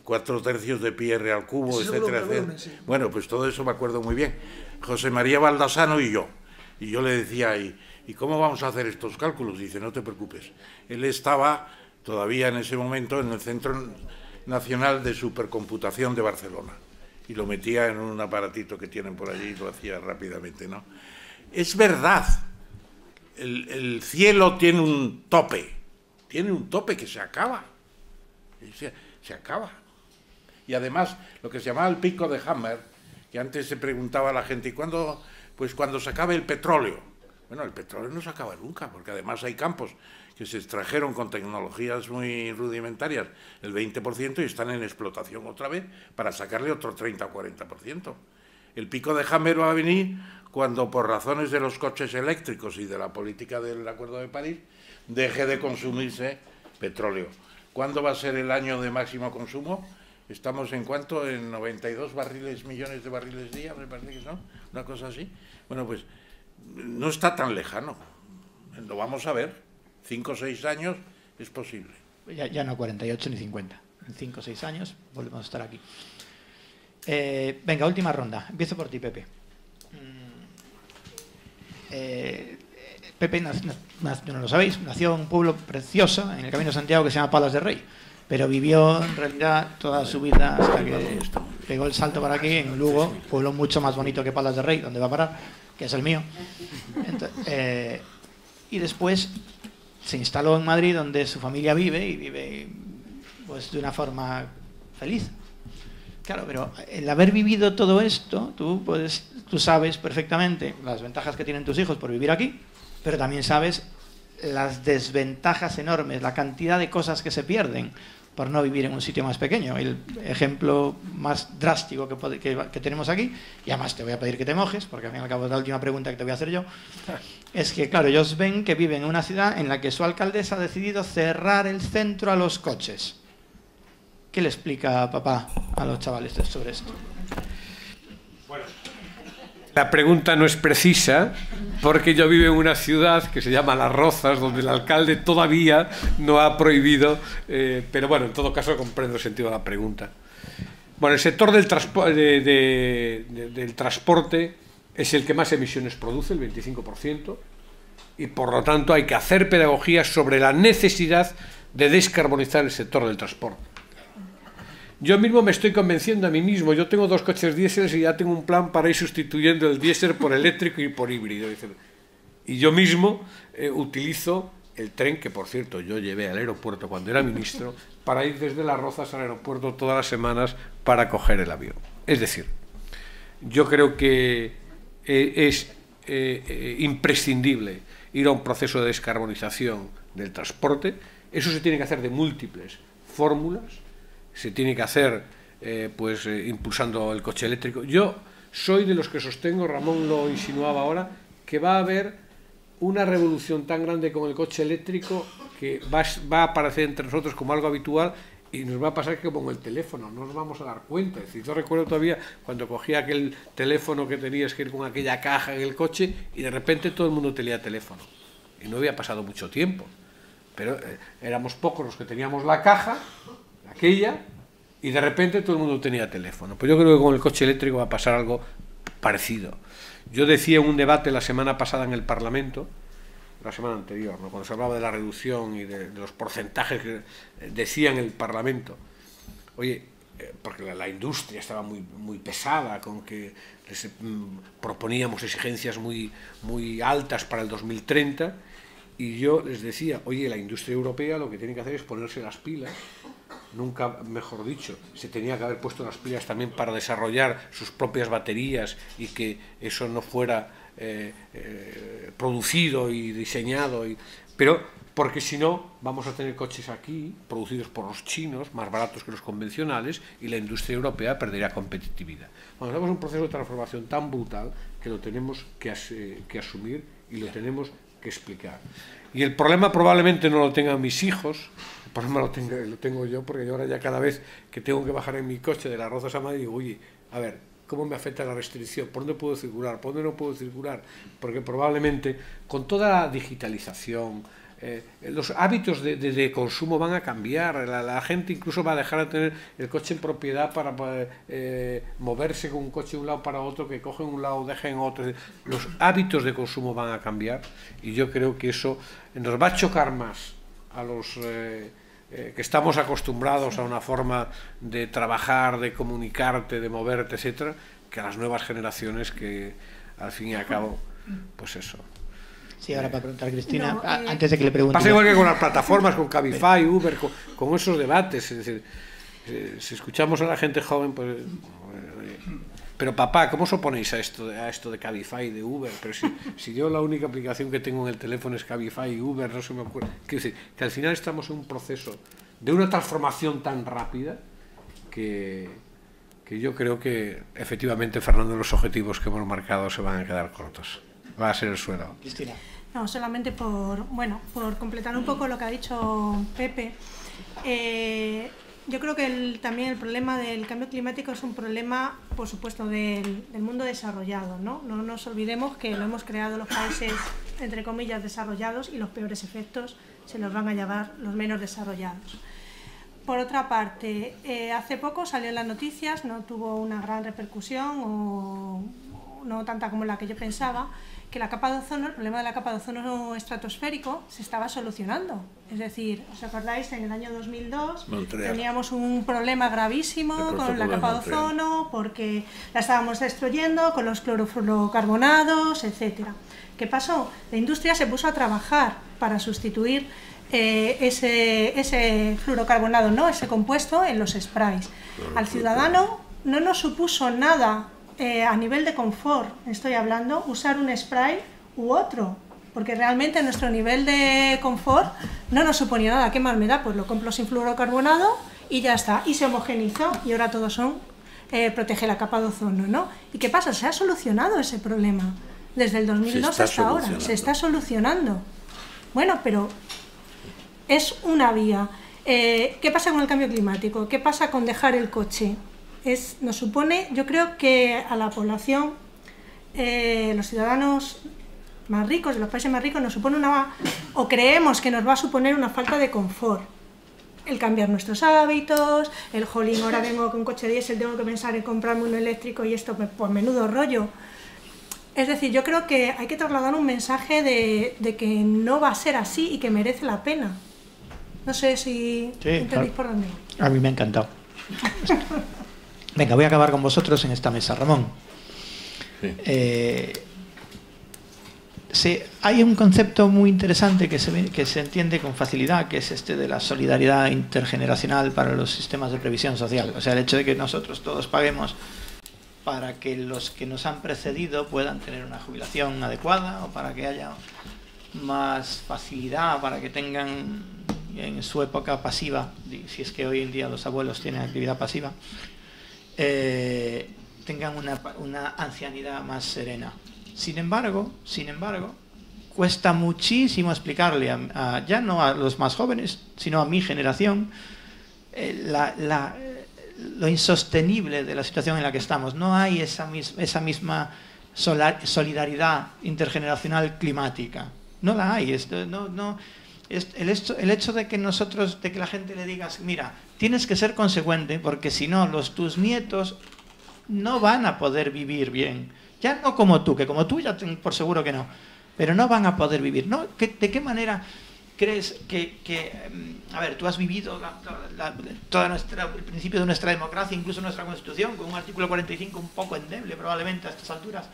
4/3 de pi r al cubo, etcétera, etcétera. Sí. Bueno, pues todo eso me acuerdo muy bien. José María Baldassano y yo. Y yo le decía, ¿y cómo vamos a hacer estos cálculos? Dice, no te preocupes. Él estaba todavía en ese momento en el Centro Nacional de Supercomputación de Barcelona. Y lo metía en un aparatito que tienen por allí y lo hacía rápidamente, ¿no? Es verdad. El cielo tiene un tope que se acaba. Se acaba. Y además, lo que se llamaba el pico de Hammer, que antes se preguntaba a la gente, ¿y cuándo? Pues cuando se acabe el petróleo. Bueno, el petróleo no se acaba nunca, porque además hay campos que se extrajeron con tecnologías muy rudimentarias, el 20%, y están en explotación otra vez para sacarle otro 30 o 40%. El pico de Hammer va a venir cuando, por razones de los coches eléctricos y de la política del Acuerdo de París, deje de consumirse petróleo. ¿Cuándo va a ser el año de máximo consumo? Estamos en cuánto, en 92 millones de barriles día, me parece que son, una cosa así. Bueno, pues no está tan lejano, lo vamos a ver, 5 o 6 años es posible. Ya no 48 ni 50, en 5 o 6 años volvemos a estar aquí. Venga, última ronda, empiezo por ti, Pepe. Pepe, no lo sabéis, nació en un pueblo precioso en el Camino de Santiago que se llama Palas de Rey, pero vivió en realidad toda su vida hasta que pegó el salto para aquí, en Lugo, pueblo mucho más bonito que Palas de Rey, donde va a parar, que es el mío. Entonces, y después se instaló en Madrid, donde su familia vive, y vive pues de una forma feliz. Claro, pero el haber vivido todo esto, tú sabes perfectamente las ventajas que tienen tus hijos por vivir aquí, pero también sabes las desventajas enormes, la cantidad de cosas que se pierden por no vivir en un sitio más pequeño. El ejemplo más drástico que tenemos aquí, y además te voy a pedir que te mojes, porque al fin y al cabo es la última pregunta que te voy a hacer yo, es que, claro, ellos ven que viven en una ciudad en la que su alcaldesa ha decidido cerrar el centro a los coches. ¿Qué le explica papá a los chavales sobre esto? Bueno, la pregunta no es precisa, porque yo vivo en una ciudad que se llama Las Rozas, donde el alcalde todavía no ha prohibido, pero bueno, en todo caso comprendo el sentido de la pregunta. Bueno, el sector del transporte es el que más emisiones produce, el 25%, y por lo tanto hay que hacer pedagogía sobre la necesidad de descarbonizar el sector del transporte. Yo mismo me estoy convenciendo a mí mismo. Yo tengo 2 coches diésel y ya tengo un plan para ir sustituyendo el diésel por eléctrico y por híbrido. Y yo mismo utilizo el tren, que por cierto yo llevé al aeropuerto cuando era ministro, para ir desde Las Rozas al aeropuerto todas las semanas para coger el avión. Es decir, yo creo que es imprescindible ir a un proceso de descarbonización del transporte. Eso se tiene que hacer de múltiples fórmulas. Se tiene que hacer impulsando el coche eléctrico. Yo soy de los que sostengo, Ramón lo insinuaba ahora, que va a haber una revolución tan grande con el coche eléctrico que va a aparecer entre nosotros como algo habitual y nos va a pasar que como el teléfono, no nos vamos a dar cuenta. Es decir, yo recuerdo todavía cuando cogía aquel teléfono que tenías que ir con aquella caja en el coche y de repente todo el mundo tenía teléfono. Y no había pasado mucho tiempo. Pero éramos pocos los que teníamos la caja, aquella, y de repente todo el mundo tenía teléfono. Pues yo creo que con el coche eléctrico va a pasar algo parecido. Yo decía en un debate la semana pasada en el Parlamento, la semana anterior, ¿no?, cuando se hablaba de la reducción y de los porcentajes que decía en el Parlamento, oye, porque la industria estaba muy pesada, con que les proponíamos exigencias muy altas para el 2030, y yo les decía, oye, la industria europea lo que tiene que hacer es ponerse las pilas. Nunca, mejor dicho, se tenía que haber puesto las pilas también para desarrollar sus propias baterías y que eso no fuera producido y diseñado, pero porque si no vamos a tener coches aquí producidos por los chinos, más baratos que los convencionales, y la industria europea perderá competitividad. Cuando hacemos un proceso de transformación tan brutal que lo tenemos que asumir y lo tenemos que explicar. Y el problema probablemente no lo tengan mis hijos, el problema lo tengo yo, porque yo ahora ya cada vez que tengo que bajar en mi coche de Las Rozas a Madrid digo, oye, a ver, ¿cómo me afecta la restricción? ¿Por dónde puedo circular? ¿Por dónde no puedo circular? Porque probablemente con toda la digitalización, los hábitos de consumo van a cambiar, la gente incluso va a dejar de tener el coche en propiedad para moverse con un coche de un lado para otro, que cogen un lado, dejen otro. Los hábitos de consumo van a cambiar y yo creo que eso nos va a chocar más a los que estamos acostumbrados a una forma de trabajar, de comunicarte, de moverte, etcétera, que a las nuevas generaciones que al fin y al cabo, pues eso. Sí, ahora para preguntar a Cristina, No, antes de que le pregunte. Pasa igual que con las plataformas, con Cabify, Uber, con esos debates. Es decir, si escuchamos a la gente joven, pues... pero papá, ¿cómo os oponéis a esto de Cabify, de Uber? Pero si yo la única aplicación que tengo en el teléfono es Cabify y Uber, no se me ocurre. Quiero decir, que al final estamos en un proceso de una transformación tan rápida que yo creo que efectivamente, Fernando, los objetivos que hemos marcado se van a quedar cortos. Va a ser el suelo. Cristina. No, solamente por completar un poco lo que ha dicho Pepe. Yo creo que también el problema del cambio climático es un problema, por supuesto, del mundo desarrollado, ¿no? No nos olvidemos que lo hemos creado los países, entre comillas, desarrollados, y los peores efectos se los van a llevar los menos desarrollados. Por otra parte, hace poco salió en las noticias, no tuvo una gran repercusión o no tanta como la que yo pensaba, que la capa de ozono, el problema de la capa de ozono estratosférico se estaba solucionando. Es decir, ¿os acordáis? En el año 2002 teníamos un problema gravísimo con la capa de ozono porque la estábamos destruyendo con los clorofluorocarbonados, etc. ¿Qué pasó? La industria se puso a trabajar para sustituir ese fluorocarbonado, ¿no? Ese compuesto en los sprays. Al ciudadano no nos supuso nada a nivel de confort, estoy hablando, usar un spray u otro, porque realmente nuestro nivel de confort no nos suponía nada. ¿Qué más me da? Pues lo compro sin fluorocarbonado y ya está, y se homogenizó y ahora todos son protege la capa de ozono, ¿no? ¿Y qué pasa? Se ha solucionado ese problema desde el 2002 hasta ahora, se está solucionando. Bueno, pero es una vía. ¿Qué pasa con el cambio climático? ¿Qué pasa con dejar el coche? Nos supone, yo creo que a la población, los ciudadanos más ricos, de los países más ricos, nos supone o creemos que nos va a suponer una falta de confort. El cambiar nuestros hábitos, el jolín, ahora vengo con un coche diésel, tengo que pensar en comprarme uno eléctrico y esto, pues menudo rollo. Es decir, yo creo que hay que trasladar un mensaje de que no va a ser así y que merece la pena. No sé si entendéis por dónde. A mí me ha encantado. Venga, voy a acabar con vosotros en esta mesa. Ramón. Sí. Hay un concepto muy interesante que se entiende con facilidad, que es este de la solidaridad intergeneracional para los sistemas de previsión social. O sea, el hecho de que nosotros todos paguemos para que los que nos han precedido puedan tener una jubilación adecuada o para que haya más facilidad, para que tengan en su época pasiva, si es que hoy en día los abuelos tienen actividad pasiva, tengan una ancianidad más serena. Sin embargo, cuesta muchísimo explicarle ya no a los más jóvenes, sino a mi generación, lo insostenible de la situación en la que estamos. No hay esa misma solidaridad intergeneracional climática. No la hay. El hecho de que la gente le digas, mira, tienes que ser consecuente porque si no, tus nietos no van a poder vivir bien. Ya no como tú, que como tú ya por seguro que no, pero no van a poder vivir. ¿No? ¿De qué manera crees a ver, tú has vivido el principio de nuestra democracia, incluso nuestra Constitución, con un artículo 45 un poco endeble probablemente a estas alturas?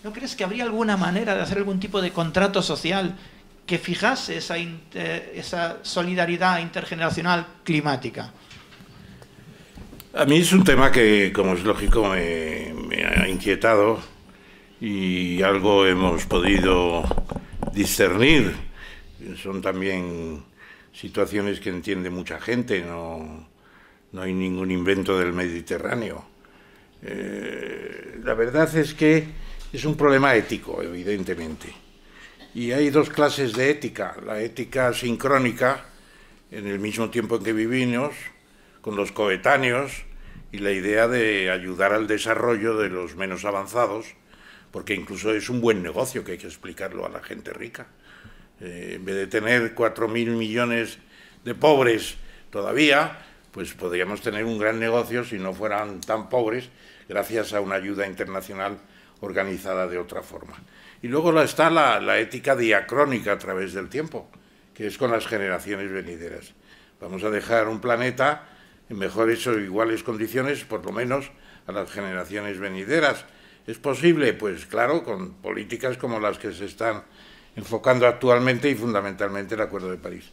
¿No crees que habría alguna manera de hacer algún tipo de contrato social que fijase esa solidaridad intergeneracional climática? A mí es un tema que, como es lógico, me ha inquietado y algo hemos podido discernir. Son también situaciones que entiende mucha gente, no hay ningún invento del Mediterráneo. La verdad es que es un problema ético, evidentemente. Y hay dos clases de ética. La ética sincrónica, en el mismo tiempo en que vivimos, con los coetáneos, y la idea de ayudar al desarrollo de los menos avanzados, porque incluso es un buen negocio que hay que explicarlo a la gente rica. En vez de tener 4.000 millones de pobres todavía, pues podríamos tener un gran negocio si no fueran tan pobres, gracias a una ayuda internacional organizada de otra forma. Y luego está la ética diacrónica a través del tiempo, que es con las generaciones venideras. Vamos a dejar un planeta en mejores o iguales condiciones, por lo menos a las generaciones venideras. ¿Es posible? Pues claro, con políticas como las que se están enfocando actualmente y fundamentalmente el Acuerdo de París.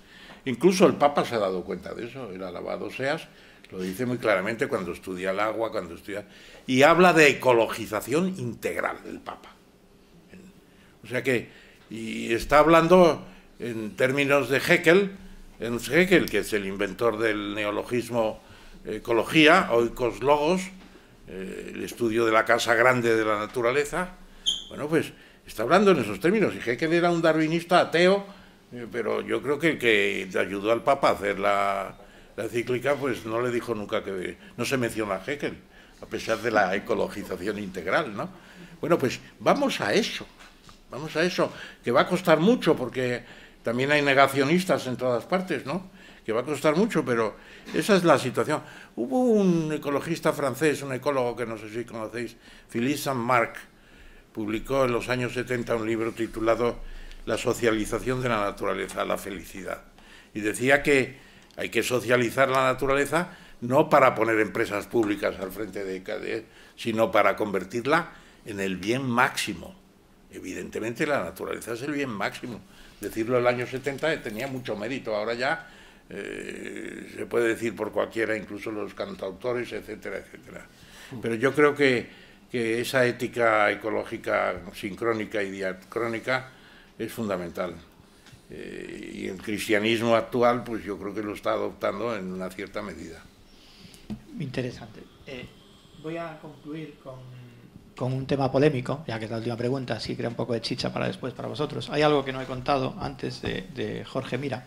Incluso el Papa se ha dado cuenta de eso, el alabado seas, lo dice muy claramente cuando estudia el agua, cuando estudia... Y habla de ecologización integral del Papa. O sea que, y está hablando en términos de Haeckel, que es el inventor del neologismo ecología, oikos logos, el estudio de la casa grande de la naturaleza. Bueno, pues está hablando en esos términos, y Haeckel era un darwinista ateo, pero yo creo que el que ayudó al Papa a hacer la encíclica, pues no le dijo nunca que... No se menciona a Haeckel, a pesar de la ecologización integral, ¿no? Bueno, pues vamos a eso, que va a costar mucho, porque también hay negacionistas en todas partes, ¿no? Que va a costar mucho, pero esa es la situación. Hubo un ecologista francés, un ecólogo que no sé si conocéis, Philippe Saint-Marc, publicó en los años 70 un libro titulado La socialización de la naturaleza a la felicidad. Y decía que hay que socializar la naturaleza no para poner empresas públicas al frente de sino para convertirla en el bien máximo. Evidentemente la naturaleza es el bien máximo. Decirlo en el año 70 tenía mucho mérito, ahora ya se puede decir por cualquiera, incluso los cantautores, etcétera, etcétera. Pero yo creo que esa ética ecológica sincrónica y diacrónica es fundamental. Y el cristianismo actual, pues yo creo que lo está adoptando en una cierta medida. Interesante. Voy a concluir con un tema polémico, ya que es la última pregunta, así crea un poco de chicha para después para vosotros. Hay algo que no he contado antes de Jorge Mira.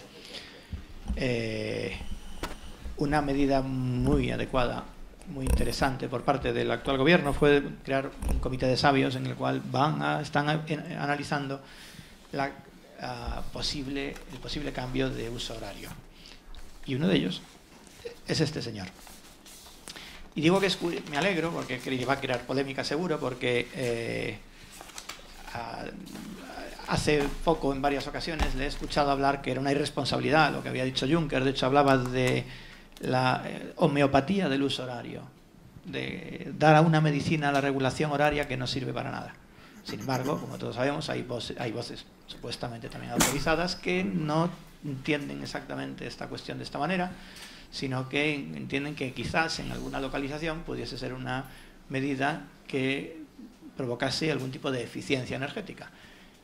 Una medida muy adecuada, muy interesante por parte del actual gobierno fue crear un comité de sabios en el cual están analizando el posible cambio de uso horario. Y uno de ellos es este señor. Y digo que me alegro, porque va a crear polémica seguro, porque hace poco, en varias ocasiones, le he escuchado hablar que era una irresponsabilidad lo que había dicho Juncker. De hecho, hablaba de la homeopatía del uso horario, de dar a una medicina la regulación horaria que no sirve para nada. Sin embargo, como todos sabemos, hay voces supuestamente también autorizadas que no entienden exactamente esta cuestión de esta manera, sino que entienden que quizás en alguna localización pudiese ser una medida que provocase algún tipo de eficiencia energética.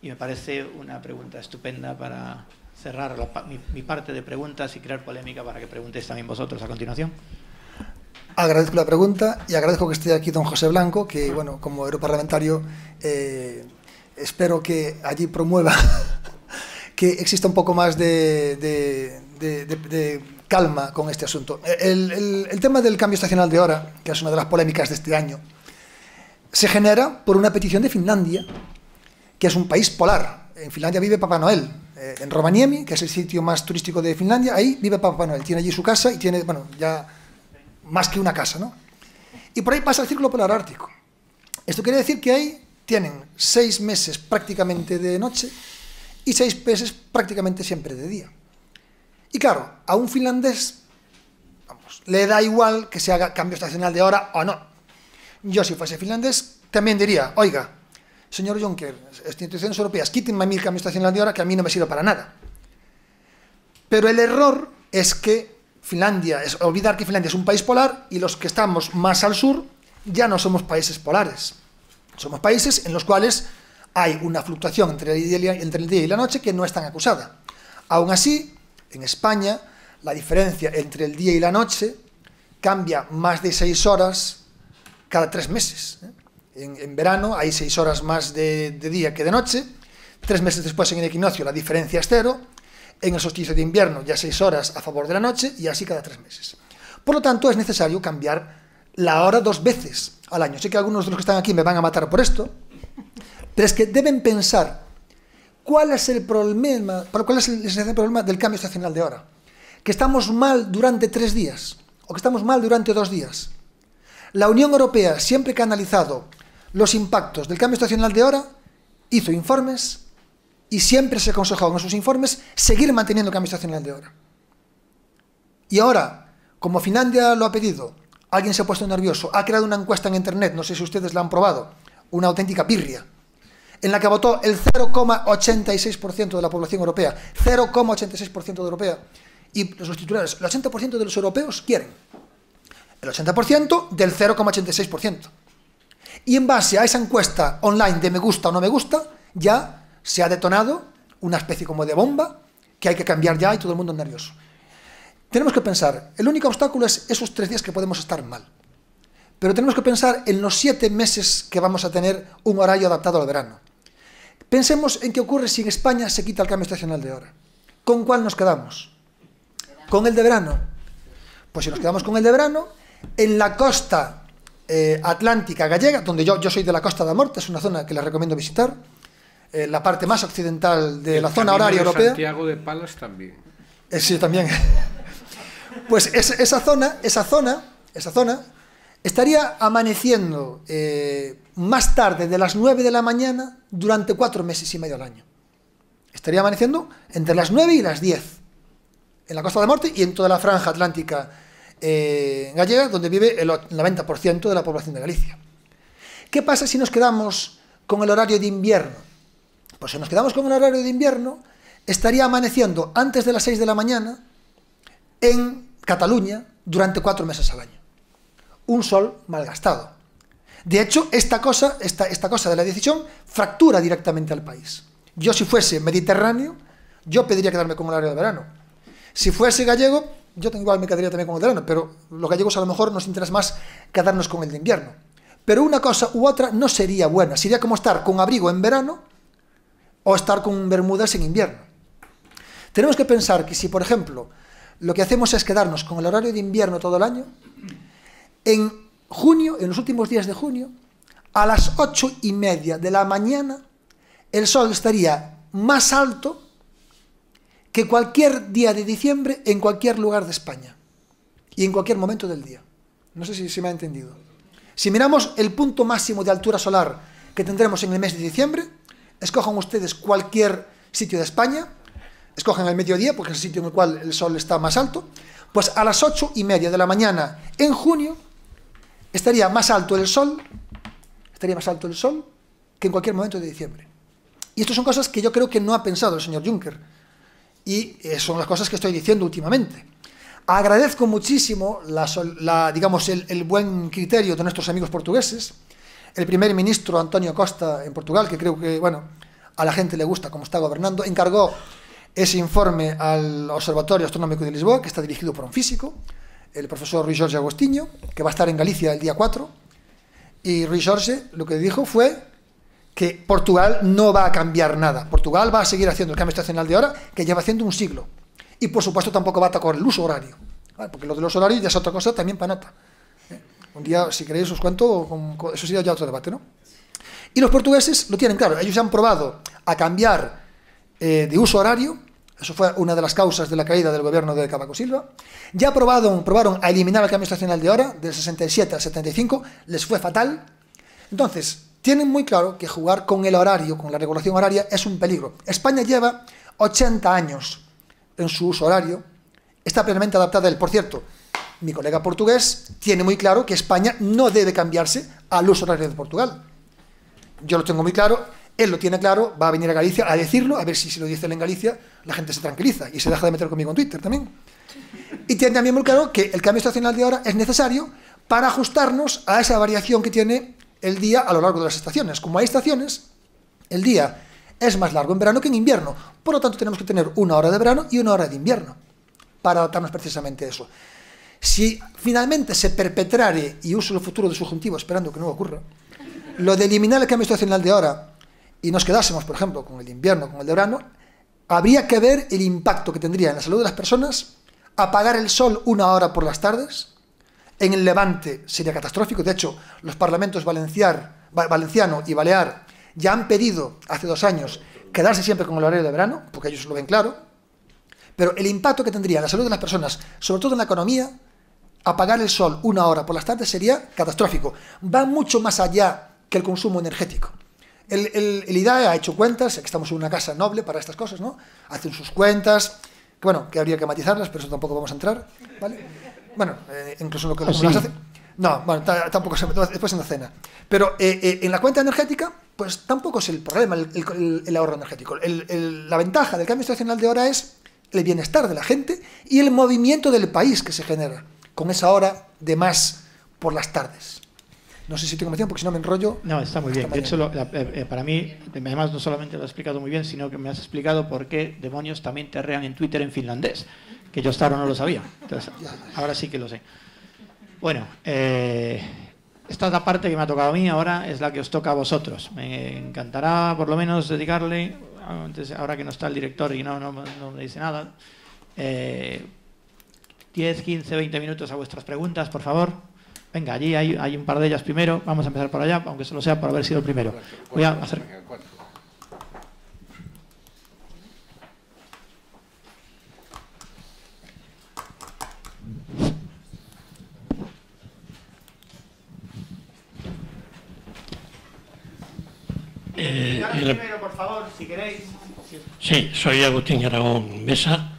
Y me parece una pregunta estupenda para cerrar mi parte de preguntas y crear polémica para que preguntéis también vosotros a continuación. Agradezco la pregunta y agradezco que esté aquí don José Blanco, que bueno, como europarlamentario espero que allí promueva que exista un poco más de calma con este asunto. El tema del cambio estacional de hora, que es una de las polémicas de este año, se genera por una petición de Finlandia, que es un país polar. En Finlandia vive Papá Noel. En Rovaniemi, que es el sitio más turístico de Finlandia, ahí vive Papá Noel. Tiene allí su casa y tiene, bueno, ya más que una casa, ¿no? Y por ahí pasa el círculo polar ártico. Esto quiere decir que ahí tienen 6 meses prácticamente de noche y 6 meses prácticamente siempre de día. Y claro, a un finlandés, vamos, le da igual que se haga cambio estacional de hora o no. Yo, si fuese finlandés, también diría, oiga, señor Juncker, instituciones europeas, quítenme a mí el cambio estacional de hora, que a mí no me sirve para nada. Pero el error es que olvidar que Finlandia es un país polar y los que estamos más al sur ya no somos países polares. Somos países en los cuales hay una fluctuación entre el día y la noche que no es tan acusada. Aún así, en España, la diferencia entre el día y la noche cambia más de 6 horas cada 3 meses. En verano hay 6 horas más de día que de noche. 3 meses después, en el equinoccio, la diferencia es 0. En el solsticio de invierno ya 6 horas a favor de la noche y así cada 3 meses. Por lo tanto, es necesario cambiar la hora 2 veces al año. Sé que algunos de los que están aquí me van a matar por esto, pero es que deben pensar ¿Cuál es el problema del cambio estacional de hora? Que estamos mal durante 3 días o que estamos mal durante 2 días. La Unión Europea, siempre que ha analizado los impactos del cambio estacional de hora, hizo informes y siempre se aconsejó en sus informes seguir manteniendo el cambio estacional de hora. Y ahora, como Finlandia lo ha pedido, alguien se ha puesto nervioso, ha creado una encuesta en Internet, no sé si ustedes la han probado, una auténtica pirria, en la que votó el 0,86% de la población europea, 0,86% de europea, y los titulares, el 80% de los europeos quieren, el 80% del 0,86%. Y en base a esa encuesta online de me gusta o no me gusta, ya se ha detonado una especie como de bomba que hay que cambiar ya y todo el mundo nervioso. Tenemos que pensar, el único obstáculo es esos 3 días que podemos estar mal. Pero tenemos que pensar en los 7 meses que vamos a tener un horario adaptado al verano. Pensemos en qué ocurre si en España se quita el cambio estacional de hora. ¿Con cuál nos quedamos? ¿Con el de verano? Pues si nos quedamos con el de verano, en la costa atlántica gallega, donde yo soy de la Costa da Morte, es una zona que les recomiendo visitar, la parte más occidental de la zona horaria europea. Santiago de Palas también. Sí, también. Pues esa zona estaría amaneciendo más tarde de las 9 de la mañana durante 4 meses y medio al año. Estaría amaneciendo entre las 9 y las 10 en la Costa da Morte y en toda la franja atlántica gallega, donde vive el 90% de la población de Galicia. ¿Qué pasa si nos quedamos con el horario de invierno? Pues si nos quedamos con el horario de invierno, estaría amaneciendo antes de las 6 de la mañana en Cataluña durante 4 meses al año. Un sol malgastado. De hecho, esta cosa de la decisión fractura directamente al país. Yo, si fuese mediterráneo, yo pediría quedarme con el horario de verano. Si fuese gallego, yo igual me quedaría también con el de verano, pero los gallegos a lo mejor nos interesa más quedarnos con el de invierno. Pero una cosa u otra no sería buena. Sería como estar con abrigo en verano o estar con bermudas en invierno. Tenemos que pensar que si, por ejemplo, lo que hacemos es quedarnos con el horario de invierno todo el año, en junio, en los últimos días de junio, a las 8:30 de la mañana, el sol estaría más alto que cualquier día de diciembre en cualquier lugar de España y en cualquier momento del día. No sé si se me ha entendido. Si miramos el punto máximo de altura solar que tendremos en el mes de diciembre, escojan ustedes cualquier sitio de España, escojan el mediodía porque es el sitio en el cual el sol está más alto, pues a las 8:30 de la mañana en junio estaría más alto el sol que en cualquier momento de diciembre. Y estas son cosas que yo creo que no ha pensado el señor Juncker. Y son las cosas que estoy diciendo últimamente. Agradezco muchísimo digamos, el buen criterio de nuestros amigos portugueses. El primer ministro António Costa en Portugal, que creo que, bueno, a la gente le gusta cómo está gobernando, encargó ese informe al Observatorio Astronómico de Lisboa, que está dirigido por un físico, el profesor Rui Jorge Agostinho, que va a estar en Galicia el día 4. Y Rui Jorge lo que dijo fue que Portugal no va a cambiar nada. Portugal va a seguir haciendo el cambio estacional de hora que lleva haciendo un siglo. Y, por supuesto, tampoco va a tocar el uso horario. Porque lo de los horarios ya es otra cosa también para nota. Un día, si queréis, os cuento, eso sería ya otro debate, ¿no? Y los portugueses lo tienen claro. Ellos han probado a cambiar de uso horario. Eso fue una de las causas de la caída del gobierno de Cavaco Silva. Ya probaron a eliminar el cambio estacional de hora del 67 al 75. Les fue fatal. Entonces, tienen muy claro que jugar con el horario, con la regulación horaria, es un peligro. España lleva 80 años en su uso horario. Está plenamente adaptada a él. Por cierto, mi colega portugués tiene muy claro que España no debe cambiarse al uso horario de Portugal. Yo lo tengo muy claro, él lo tiene claro, va a venir a Galicia a decirlo, a ver si lo dice él en Galicia, la gente se tranquiliza y se deja de meter conmigo en Twitter también. Y tiene también muy claro que el cambio estacional de hora es necesario para ajustarnos a esa variación que tiene el día a lo largo de las estaciones. Como hay estaciones, el día es más largo en verano que en invierno. Por lo tanto, tenemos que tener una hora de verano y una hora de invierno para adaptarnos precisamente a eso. Si finalmente se perpetrare, y uso el futuro de subjuntivo esperando que no ocurra, lo de eliminar el cambio estacional de hora y nos quedásemos, por ejemplo, con el de invierno, con el de verano, habría que ver el impacto que tendría en la salud de las personas apagar el sol una hora por las tardes. En el Levante sería catastrófico. De hecho, los parlamentos valenciano y balear ya han pedido hace 2 años quedarse siempre con el horario de verano, porque ellos lo ven claro, pero el impacto que tendría en la salud de las personas, sobre todo en la economía, apagar el sol 1 hora por las tardes sería catastrófico. Va mucho más allá que el consumo energético. El IDAE ha hecho cuentas, que estamos en una casa noble para estas cosas, ¿no? Hacen sus cuentas, que bueno, que habría que matizarlas, pero eso tampoco vamos a entrar, ¿vale? Bueno, incluso en lo que las hace. No, bueno, tampoco después en la cena. Pero en la cuenta energética, pues tampoco es el problema el ahorro energético. La ventaja del cambio estacional de hora es el bienestar de la gente y el movimiento del país que se genera con esa hora de más por las tardes. No sé si tengo tiempo, porque si no me enrollo. No, está muy bien. De hecho, para mí, además no solamente lo has explicado muy bien, sino que me has explicado por qué demonios también te rean en Twitter en finlandés, que yo hasta ahora no lo sabía. Entonces, ahora sí que lo sé. Bueno, esta es la parte que me ha tocado a mí, ahora es la que os toca a vosotros. Me encantará por lo menos dedicarle, ahora que no está el director y no me dice nada, 10, 15, 20 minutos a vuestras preguntas, por favor. Venga, allí hay un par de ellas primero. Vamos a empezar por allá, aunque solo sea por haber sido el primero. Voy a hacer... primero, por favor, si queréis. Sí, soy Agustín Aragón Mesa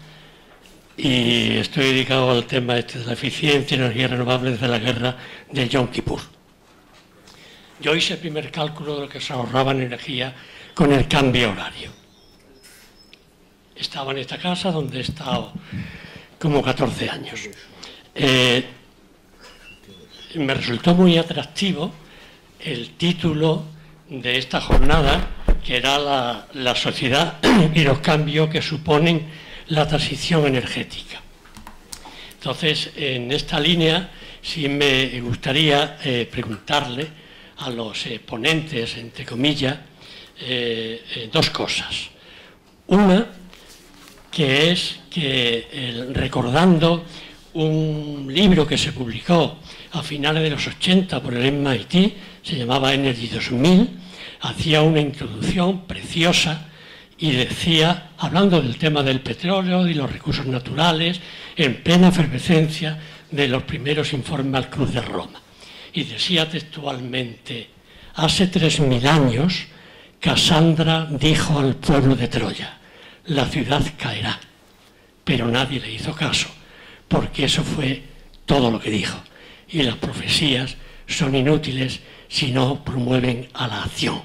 y estoy dedicado al tema de la eficiencia y energías renovables desde la guerra de Yom Kippur. Yo hice el primer cálculo de lo que se ahorraba en energía con el cambio horario. Estaba en esta casa donde he estado como 14 años. Me resultó muy atractivo el título de esta jornada, que era la sociedad y los cambios que suponen la transición energética. Entonces, en esta línea, sí me gustaría preguntarle a los ponentes, entre comillas, dos cosas. Una, que es que recordando un libro que se publicó a finales de los 80 por el MIT, se llamaba Energy 2000, hacía una introducción preciosa y decía, hablando del tema del petróleo y los recursos naturales, en plena efervescencia de los primeros informes al Club de Roma. Y decía textualmente, hace 3000 años, Casandra dijo al pueblo de Troya, la ciudad caerá, pero nadie le hizo caso, porque eso fue todo lo que dijo. Y las profecías son inútiles si no promueven a la acción.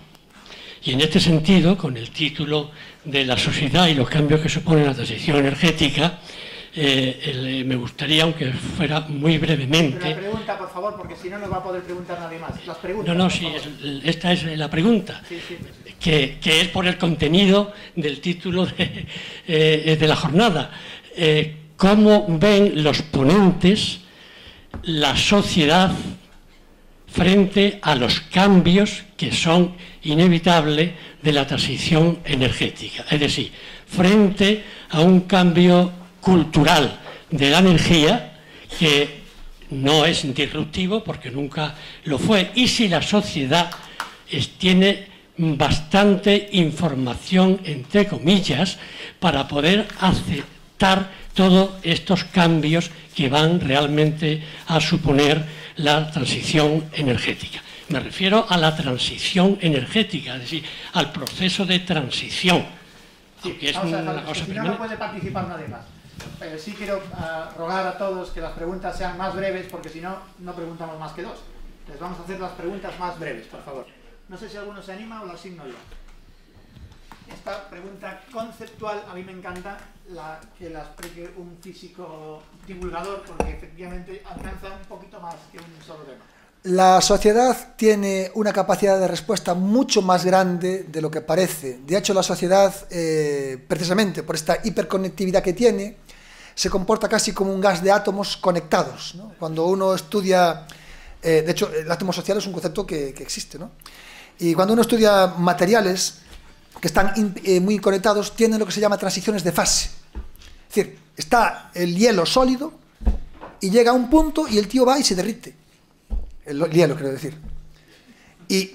Y en este sentido, con el título de la sociedad y los cambios que supone la transición energética, me gustaría, aunque fuera muy brevemente... Pero la pregunta, por favor, porque si no, no va a poder preguntar nadie más. Las preguntas, no, sí, esta es la pregunta, sí. Que es por el contenido del título de la jornada. ¿Cómo ven los ponentes la sociedad frente a los cambios que son inevitables de la transición energética? Es decir, frente a un cambio cultural de la energía que no es disruptivo porque nunca lo fue, y si la sociedad tiene bastante información, entre comillas, para poder aceptar todos estos cambios que van realmente a suponer la transición energética. Me refiero a la transición energética, es decir, al proceso de transición. Sí, es una cosa si no puede participar nadie más. Pero sí quiero rogar a todos que las preguntas sean más breves, porque si no, no preguntamos más que dos. Les vamos a hacer las preguntas más breves, por favor. No sé si alguno se anima o lo asigno yo. Esta pregunta conceptual a mí me encanta que la explique un físico divulgador, porque efectivamente alcanza un poquito más que un solo tema. La sociedad tiene una capacidad de respuesta mucho más grande de lo que parece. De hecho, la sociedad, precisamente por esta hiperconectividad que tiene, se comporta casi como un gas de átomos conectados, ¿no? Cuando uno estudia... de hecho, el átomo social es un concepto que existe, ¿no? Y cuando uno estudia materiales que están muy conectados, tienen lo que se llama transiciones de fase. Es decir, está el hielo sólido y llega a un punto y el tío va y se derrite. El hielo, quiero decir. Y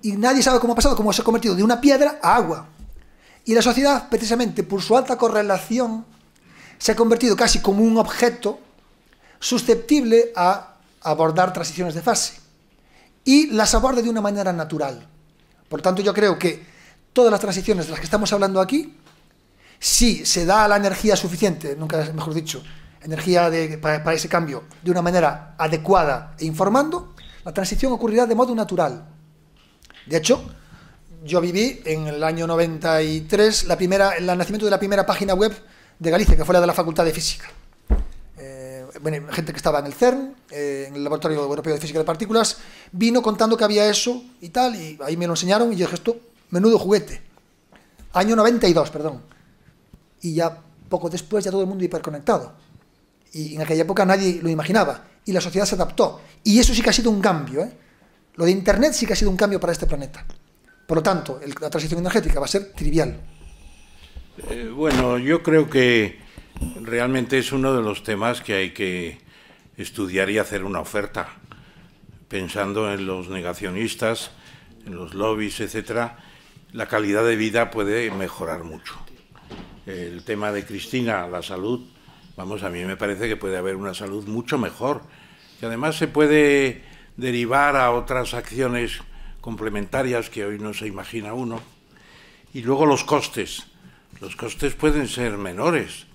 nadie sabe cómo ha pasado, cómo se ha convertido de una piedra a agua. Y la sociedad, precisamente por su alta correlación, se ha convertido casi como un objeto susceptible a abordar transiciones de fase. Y las aborda de una manera natural. Por lo tanto, yo creo que todas las transiciones de las que estamos hablando aquí, si se da la energía suficiente, nunca mejor dicho, energía para ese cambio, de una manera adecuada e informando, la transición ocurrirá de modo natural. De hecho, yo viví en el año 93 el nacimiento de la primera página web de Galicia, que fue la de la Facultad de Física. Bueno, gente que estaba en el CERN, en el Laboratorio Europeo de Física de Partículas, vino contando que había eso y tal, y ahí me lo enseñaron y yo dije, esto, menudo juguete. Año 92, perdón. Y ya poco después ya todo el mundo hiperconectado. Y en aquella época nadie lo imaginaba. Y la sociedad se adaptó. Y eso sí que ha sido un cambio, ¿eh? Lo de Internet sí que ha sido un cambio para este planeta. Por lo tanto, la transición energética va a ser trivial. Bueno, yo creo que realmente es uno de los temas que hay que estudiar y hacer una oferta, pensando en los negacionistas, en los lobbies, etcétera. La calidad de vida puede mejorar mucho. El tema de Cristina, la salud, vamos, a mí me parece que puede haber una salud mucho mejor, que además se puede derivar a otras acciones complementarias que hoy no se imagina uno. Y luego los costes pueden ser menores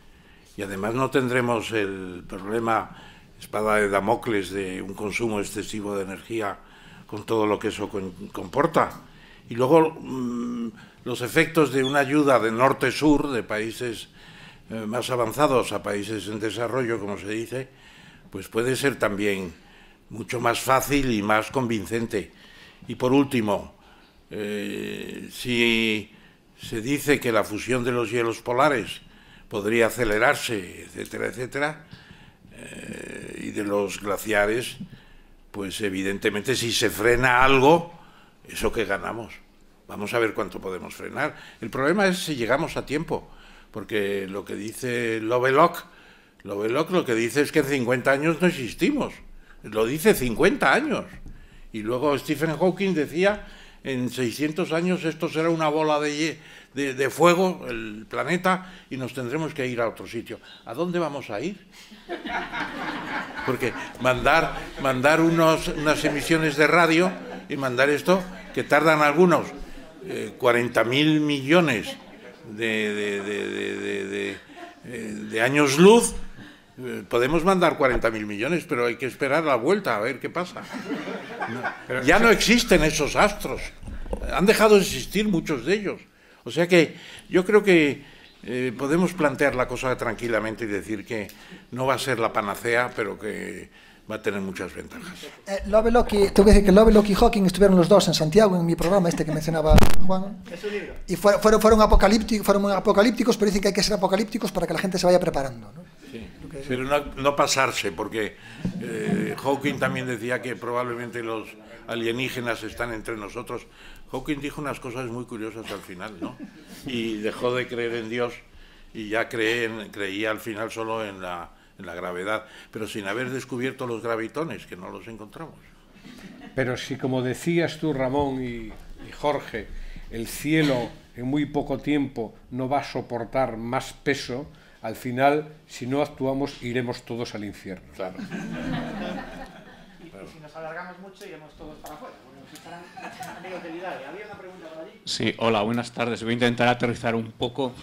y además no tendremos el problema, espada de Damocles, de un consumo excesivo de energía con todo lo que eso comporta. Y luego los efectos de una ayuda de norte-sur, de países más avanzados a países en desarrollo, como se dice, pues puede ser también mucho más fácil y más convincente. Y por último, si se dice que la fusión de los hielos polares podría acelerarse, etcétera, etcétera, y de los glaciares, pues evidentemente si se frena algo, eso que ganamos. Vamos a ver cuánto podemos frenar. El problema es si llegamos a tiempo, porque lo que dice Lovelock lo que dice es que en 50 años no existimos. Lo dice 50 años. Y luego Stephen Hawking decía, en 600 años esto será una bola de fuego, el planeta, y nos tendremos que ir a otro sitio. ¿A dónde vamos a ir? Porque mandar unas emisiones de radio y mandar esto, que tardan algunos 40.000 millones de años luz, podemos mandar 40.000 millones, pero hay que esperar la vuelta a ver qué pasa. Ya no existen esos astros, han dejado de existir muchos de ellos. O sea que yo creo que podemos plantear la cosa tranquilamente y decir que no va a ser la panacea, pero que va a tener muchas ventajas. Lovelock, tengo que decir que Lovelock y Hawking estuvieron los dos en Santiago, en mi programa que mencionaba Juan. Es un libro. Y fueron apocalípticos, pero dicen que hay que ser apocalípticos para que la gente se vaya preparando, ¿no? Sí, pero no pasarse, porque Hawking también decía que probablemente los alienígenas están entre nosotros. Hawking dijo unas cosas muy curiosas al final, ¿no? Y dejó de creer en Dios y ya creía al final solo en la gravedad, pero sin haber descubierto los gravitones, que no los encontramos. Pero si, como decías tú, Ramón y Jorge, el cielo en muy poco tiempo no va a soportar más peso, al final, si no actuamos, iremos todos al infierno. Claro. Y si nos alargamos mucho, iremos todos para afuera, porque nos estarán de utilidad. ¿Había una pregunta por allí? Sí, hola, buenas tardes. Voy a intentar aterrizar un poco.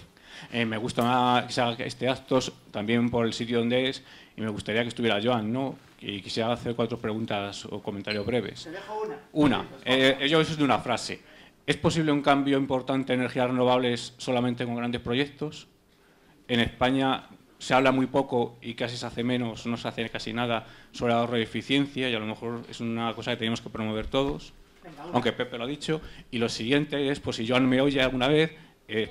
Me gusta más que se haga este acto también por el sitio donde es, y me gustaría que estuviera Joan, ¿no? Y quisiera hacer 4 preguntas o comentarios breves. Te dejo una. Una. Yo eso es de una frase. ¿Es posible un cambio importante en energías renovables solamente con grandes proyectos? En España se habla muy poco y casi se hace menos, no se hace casi nada sobre ahorro y eficiencia, y a lo mejor es una cosa que tenemos que promover todos, aunque Pepe lo ha dicho. Y lo siguiente es, pues si Joan me oye alguna vez,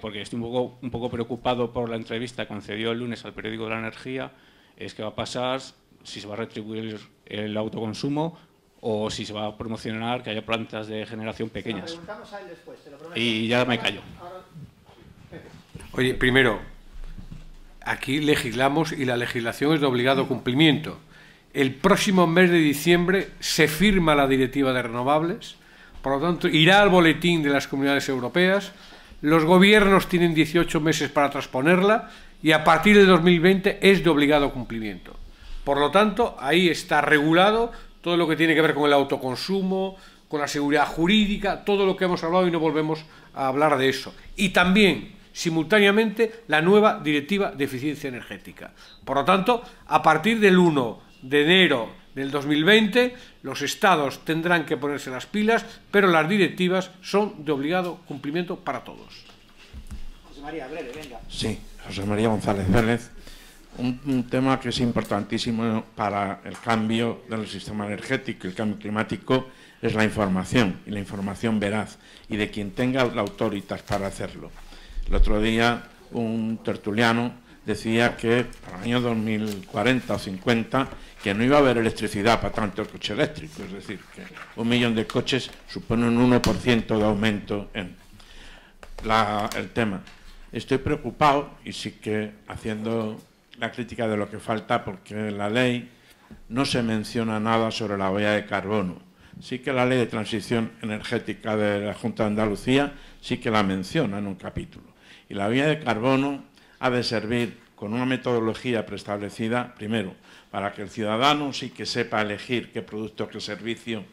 porque estoy un poco preocupado por la entrevista que concedió el lunes al periódico de la energía, es qué va a pasar, si se va a retribuir el autoconsumo o si se va a promocionar que haya plantas de generación pequeñas. Lo preguntamos a él después, te lo prometo. Y ya me callo. Oye, primero, aquí legislamos y la legislación es de obligado cumplimiento. El próximo mes de diciembre se firma la Directiva de Renovables, por lo tanto irá al boletín de las Comunidades Europeas. los gobiernos tienen 18 meses para transponerla y a partir de 2020 es de obligado cumplimiento. Por lo tanto, ahí está regulado todo lo que tiene que ver con el autoconsumo, con la seguridad jurídica, todo lo que hemos hablado y no volvemos a hablar de eso. Y también, simultáneamente, la nueva Directiva de Eficiencia Energética. Por lo tanto, a partir del 1 de enero del 2020, los Estados tendrán que ponerse las pilas, pero las directivas son de obligado cumplimiento para todos. José María, breve, venga. Sí, José María González Vélez. Un tema que es importantísimo para el cambio del sistema energético y el cambio climático es la información, y la información veraz, y de quien tenga la autoridad para hacerlo. El otro día un tertuliano decía que para el año 2040 o 50 que no iba a haber electricidad para tanto el coche eléctrico, es decir, que 1 millón de coches supone un 1% de aumento en el tema. Estoy preocupado y sí que haciendo la crítica de lo que falta, porque en la ley no se menciona nada sobre la huella de carbono. Sí que la ley de transición energética de la Junta de Andalucía sí que la menciona en un capítulo. Y la huella de carbono ha de servir con una metodología preestablecida, primero, para que el ciudadano sí que sepa elegir qué producto, qué servicio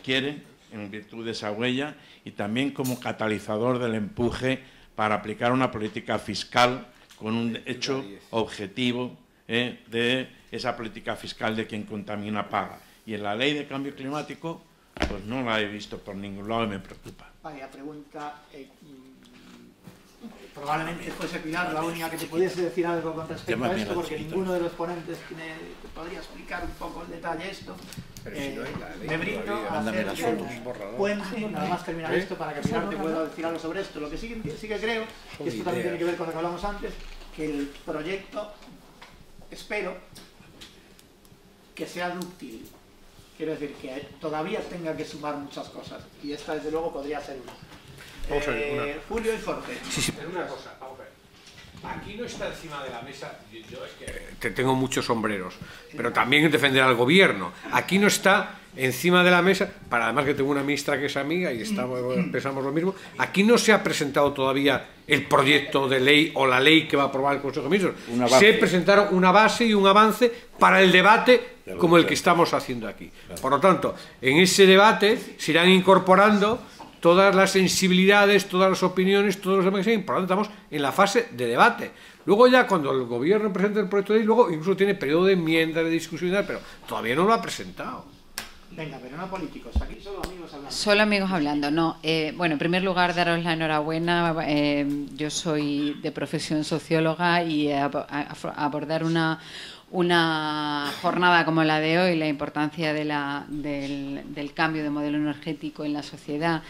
quiere en virtud de esa huella, y también como catalizador del empuje para aplicar una política fiscal con un hecho objetivo de esa política fiscal de quien contamina paga. Y en la ley de cambio climático, pues no la he visto por ningún lado y me preocupa. Vaya pregunta. Probablemente fuese Pilar la única que te pudiese decir algo con respecto a esto, porque ninguno de los ponentes te podría explicar un poco el detalle de esto. Me brindo a hacer un puente, nada más terminar esto, para que Pilar te pueda decir algo sobre esto. Lo que sí que creo, y esto también tiene que ver con lo que hablamos antes, que el proyecto, espero, que sea dúctil. Quiero decir, que todavía tenga que sumar muchas cosas, y esta desde luego podría ser una. Julio y Forte. Sí, pero una cosa, vamos a ver. Aquí no está encima de la mesa, yo es que tengo muchos sombreros, pero también defender al gobierno. Aquí no está encima de la mesa, para además que tengo una ministra que es amiga y pensamos lo mismo, aquí no se ha presentado todavía el proyecto de ley o la ley que va a aprobar el Consejo de Ministros. Se presentaron una base y un avance para el debate como el que estamos haciendo aquí. Por lo tanto, en ese debate se irán incorporando todas las sensibilidades, todas las opiniones, todos los demás que sean. Por lo tanto, estamos en la fase de debate. Luego ya cuando el gobierno presenta el proyecto de ley, luego incluso tiene periodo de enmienda, de discusión, pero todavía no lo ha presentado. Venga, pero no políticos, aquí solo amigos hablando. Solo amigos hablando, no. Bueno, en primer lugar, daros la enhorabuena. Yo soy de profesión socióloga y abordar una jornada como la de hoy, la importancia del cambio de modelo energético en la sociedad,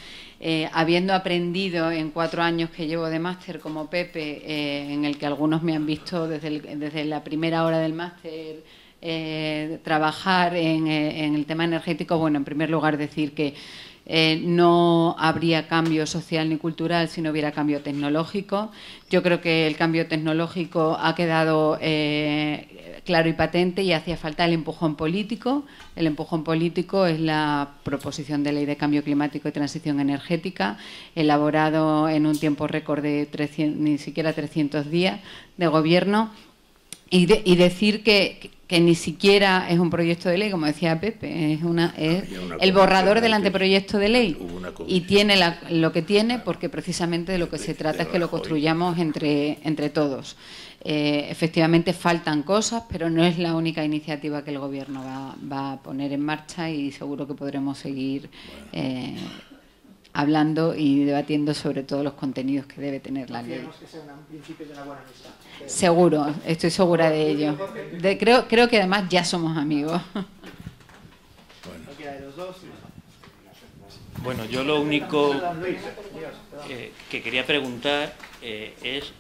habiendo aprendido en 4 años que llevo de máster como Pepe, en el que algunos me han visto desde la primera hora del máster trabajar en el tema energético. Bueno, en primer lugar decir que no habría cambio social ni cultural si no hubiera cambio tecnológico. Yo creo que el cambio tecnológico ha quedado claro y patente, y hacía falta el empujón político. El empujón político es la proposición de ley de cambio climático y transición energética, elaborado en un tiempo récord de ni siquiera 300 días de gobierno. Y decir que ni siquiera es un proyecto de ley, como decía Pepe, es el borrador del anteproyecto de ley, y tiene lo que tiene porque precisamente de lo que se trata es que lo construyamos entre todos. Efectivamente faltan cosas, pero no es la única iniciativa que el Gobierno va a poner en marcha, y seguro que podremos seguir hablando y debatiendo sobre todos los contenidos que debe tener la ley. Que sea un principio de la buena amistad. Seguro, estoy segura de ello. Creo que además ya somos amigos. Bueno, yo lo único que quería preguntar es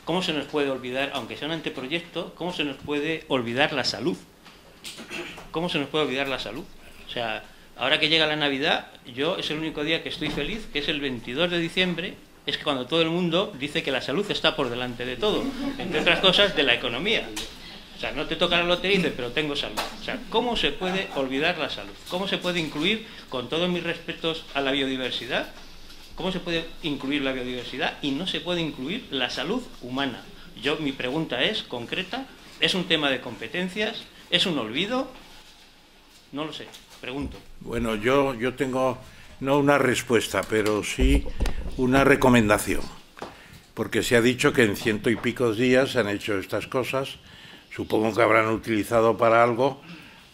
cómo se nos puede olvidar, aunque sea un anteproyecto, cómo se nos puede olvidar la salud. ¿Cómo se nos puede olvidar la salud? O sea, ahora que llega la Navidad, yo es el único día que estoy feliz, que es el 22 de diciembre, es que cuando todo el mundo dice que la salud está por delante de todo, entre otras cosas de la economía. O sea, no te toca la lotería y dices, pero tengo salud. O sea, ¿cómo se puede olvidar la salud? ¿Cómo se puede incluir, con todos mis respetos a la biodiversidad, ¿Cómo se puede incluir la biodiversidad y no se puede incluir la salud humana? Mi pregunta es concreta, ¿es un tema de competencias? ¿Es un olvido? No lo sé, pregunto. Bueno, yo tengo no una respuesta, pero sí una recomendación, porque se ha dicho que en 100 y pico días se han hecho estas cosas, supongo que habrán utilizado para algo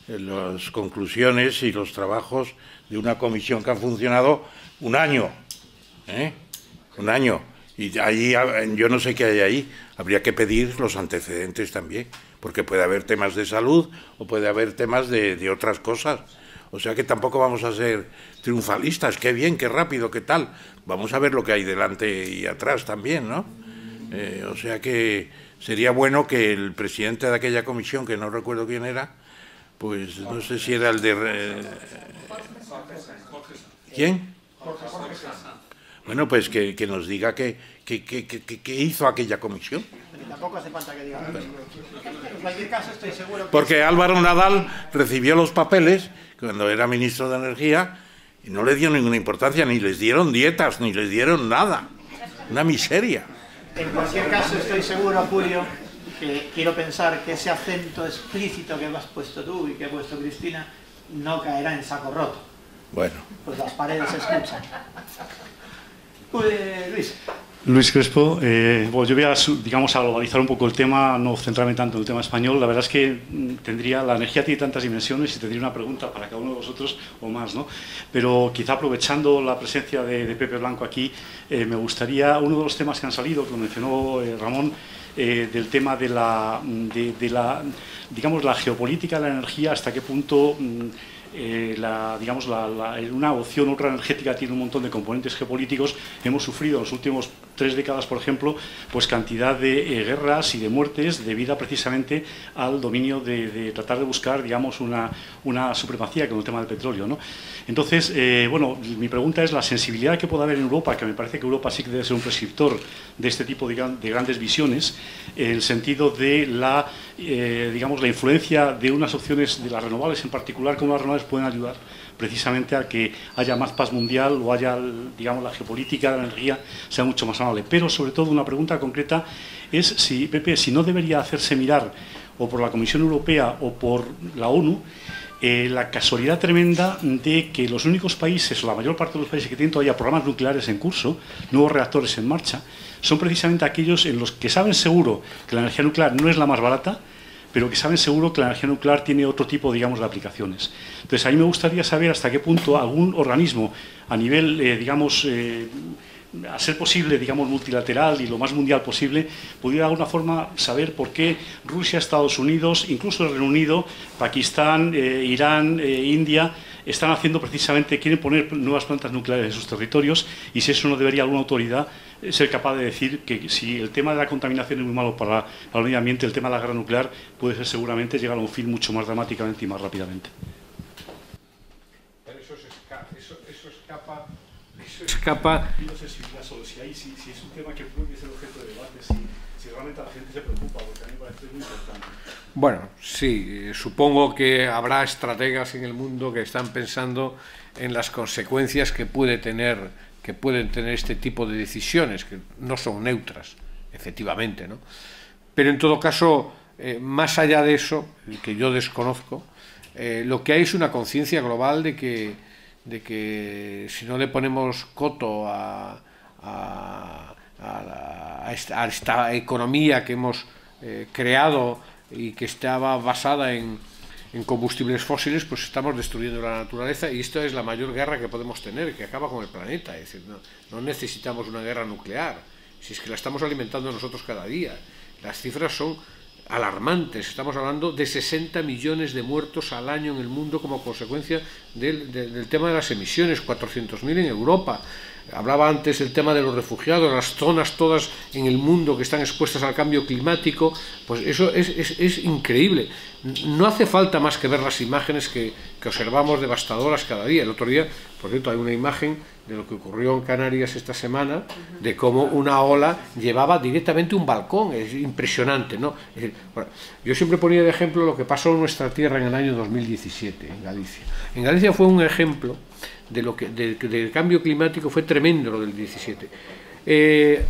las conclusiones y los trabajos de una comisión que ha funcionado un año, un año, y ahí yo no sé qué hay ahí, habría que pedir los antecedentes también, porque puede haber temas de salud o puede haber temas de otras cosas, o sea que tampoco vamos a ser triunfalistas, qué bien, qué rápido, qué tal, vamos a ver lo que hay delante y atrás también, ¿no? O sea que sería bueno que el presidente de aquella comisión, que no recuerdo quién era, pues no sé si era el de... ¿Quién? Bueno, pues que nos diga qué hizo aquella comisión. Tampoco hace falta que diga. En cualquier caso, estoy seguro que... Porque Álvaro Nadal recibió los papeles cuando era ministro de Energía y no le dio ninguna importancia, ni les dieron dietas, ni les dieron nada. Una miseria. En cualquier caso, estoy seguro, Julio, que quiero pensar que ese acento explícito que has puesto tú y que ha puesto Cristina no caerá en saco roto. Bueno. Pues las paredes se escuchan. Luis. Luis Crespo, bueno, yo voy a, digamos, a globalizar un poco el tema, no centrarme tanto en el tema español. La verdad es que la energía tiene tantas dimensiones y tendría una pregunta para cada uno de vosotros o más, ¿no? Pero quizá aprovechando la presencia de Pepe Blanco aquí, me gustaría, uno de los temas que han salido, que lo mencionó Ramón, del tema de digamos, la geopolítica de la energía, hasta qué punto... una opción ultraenergética tiene un montón de componentes geopolíticos. Hemos sufrido en las últimas 3 décadas, por ejemplo, pues cantidad de guerras y de muertes debido precisamente al dominio de tratar de buscar, digamos, una supremacía con el tema del petróleo, ¿no? Entonces, bueno, mi pregunta es la sensibilidad que puede haber en Europa, que me parece que Europa sí que debe ser un prescriptor de este tipo de grandes visiones, en el sentido de digamos, la influencia de unas opciones de las renovables en particular, cómo las renovables pueden ayudar precisamente a que haya más paz mundial o haya, digamos, la geopolítica de la energía sea mucho más amable. Pero, sobre todo, una pregunta concreta es si, Pepe, si no debería hacerse mirar o por la Comisión Europea o por la ONU la casualidad tremenda de que los únicos países, o la mayor parte de los países que tienen todavía programas nucleares en curso, nuevos reactores en marcha, son precisamente aquellos en los que saben seguro que la energía nuclear no es la más barata, pero que saben seguro que la energía nuclear tiene otro tipo, digamos, de aplicaciones. Entonces, a mí me gustaría saber hasta qué punto algún organismo a nivel, digamos, a ser posible, digamos, multilateral y lo más mundial posible, pudiera de alguna forma saber por qué Rusia, Estados Unidos, incluso el Reino Unido, Pakistán, Irán, India, están haciendo precisamente, quieren poner nuevas plantas nucleares en sus territorios, y si eso no debería alguna autoridad ser capaz de decir que si el tema de la contaminación es muy malo para el medio ambiente, el tema de la guerra nuclear puede ser seguramente llegar a un fin mucho más dramáticamente y más rápidamente. Pero eso escapa... No sé si es un tema que puede ser objeto de debate, si realmente la gente se preocupa, porque a mí me parece muy importante. Bueno, sí, supongo que habrá estrategas en el mundo que están pensando en las consecuencias que pueden tener este tipo de decisiones, que no son neutras, efectivamente, ¿no? Pero en todo caso, más allá de eso, que yo desconozco, lo que hay es una conciencia global de que si no le ponemos coto a esta economía que hemos creado y que estaba basada en combustibles fósiles, pues estamos destruyendo la naturaleza, y esto es la mayor guerra que podemos tener, que acaba con el planeta. Es decir, no necesitamos una guerra nuclear, si es que la estamos alimentando nosotros cada día. Las cifras son alarmantes, estamos hablando de 60 millones de muertos al año en el mundo como consecuencia del tema de las emisiones, 400.000 en Europa. Hablaba antes del tema de los refugiados, las zonas todas en el mundo que están expuestas al cambio climático, pues eso es increíble. No hace falta más que ver las imágenes que observamos devastadoras cada día. El otro día, por cierto, hay una imagen de lo que ocurrió en Canarias esta semana, de cómo una ola llevaba directamente un balcón. Es impresionante, ¿no? Es decir, bueno, yo siempre ponía de ejemplo lo que pasó en nuestra tierra en el año 2017, en Galicia. En Galicia fue un ejemplo del cambio climático fue tremendo lo del 17.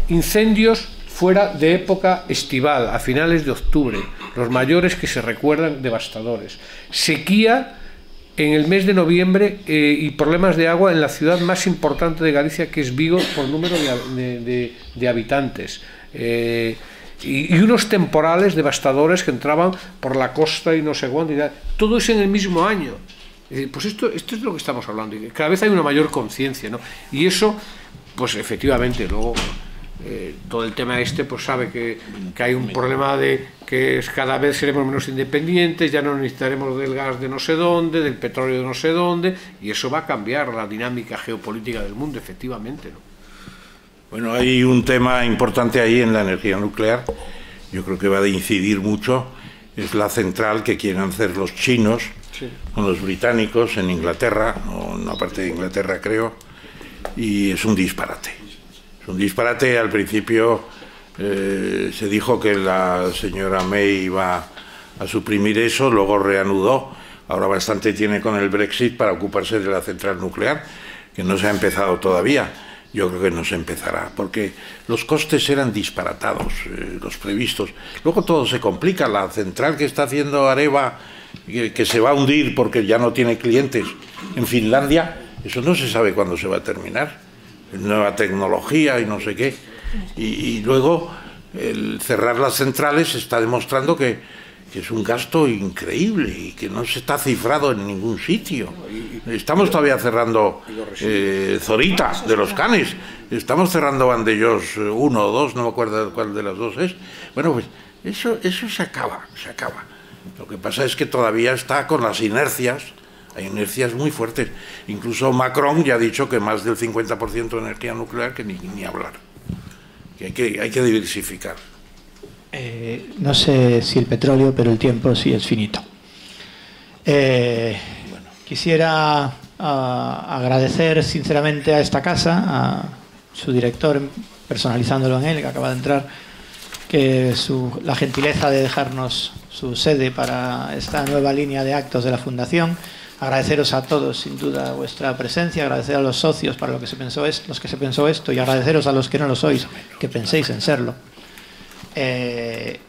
Incendios fuera de época estival, a finales de octubre, los mayores que se recuerdan, devastadores. Sequía en el mes de noviembre y problemas de agua en la ciudad más importante de Galicia, que es Vigo, por número de habitantes. Y unos temporales devastadores que entraban por la costa y no sé cuándo. Todo eso en el mismo año. Pues esto es lo que estamos hablando. Y cada vez hay una mayor conciencia, ¿no? Y eso, pues efectivamente, luego todo el tema pues sabe que hay un problema de que cada vez seremos menos independientes, ya no necesitaremos del gas de no sé dónde, del petróleo de no sé dónde, y eso va a cambiar la dinámica geopolítica del mundo, efectivamente, ¿no? Bueno, hay un tema importante ahí en la energía nuclear, yo creo que va a incidir mucho, es la central que quieren hacer los chinos con los británicos en Inglaterra, o en una parte de Inglaterra creo, y es un disparate. Es un disparate. Al principio se dijo que la señora May iba a suprimir eso, luego reanudó, ahora bastante tiene con el Brexit para ocuparse de la central nuclear, que no se ha empezado todavía. Yo creo que no se empezará, porque los costes eran disparatados, los previstos. Luego todo se complica, la central que está haciendo Areva, que se va a hundir porque ya no tiene clientes en Finlandia, eso no se sabe cuándo se va a terminar. Nueva tecnología y no sé qué. Y luego el cerrar las centrales está demostrando que es un gasto increíble y que no se está cifrado en ningún sitio. Estamos todavía cerrando Zorita de los Canes, estamos cerrando Vandellós 1 o 2, no me acuerdo cuál de las dos es. Bueno, pues eso se acaba. Lo que pasa es que todavía está con las inercias. Hay inercias muy fuertes. Incluso Macron ya ha dicho que más del 50% de energía nuclear, que ni hablar. Que hay que diversificar. No sé si el petróleo, pero el tiempo sí es finito. Quisiera agradecer sinceramente a esta casa, a su director, personalizándolo en él, que acaba de entrar, que la gentileza de dejarnos su sede para esta nueva línea de actos de la Fundación. Agradeceros a todos, sin duda, vuestra presencia, agradecer a los socios para los que se pensó esto, y agradeceros a los que no lo sois, que penséis en serlo. En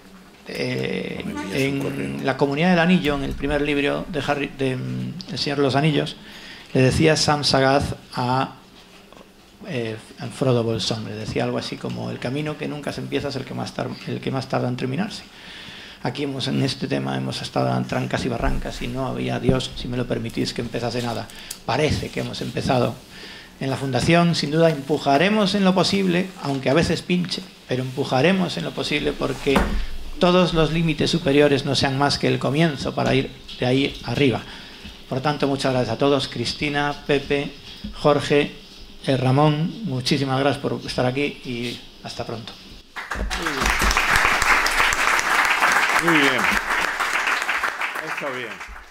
La Comunidad del Anillo, en el primer libro de El Señor de los Anillos, le decía Sam Sagaz a Frodo Bolsón, le decía algo así como: el camino que nunca se empieza es el que más tarda en terminarse. Aquí en este tema hemos estado en trancas y barrancas y no había Dios, si me lo permitís, que empezase nada. Parece que hemos empezado. En la Fundación, sin duda, empujaremos en lo posible, aunque a veces pinche, pero empujaremos en lo posible porque todos los límites superiores no sean más que el comienzo para ir de ahí arriba. Por tanto, muchas gracias a todos. Cristina, Pepe, Jorge, Ramón, muchísimas gracias por estar aquí y hasta pronto. Muy bien. Está bien.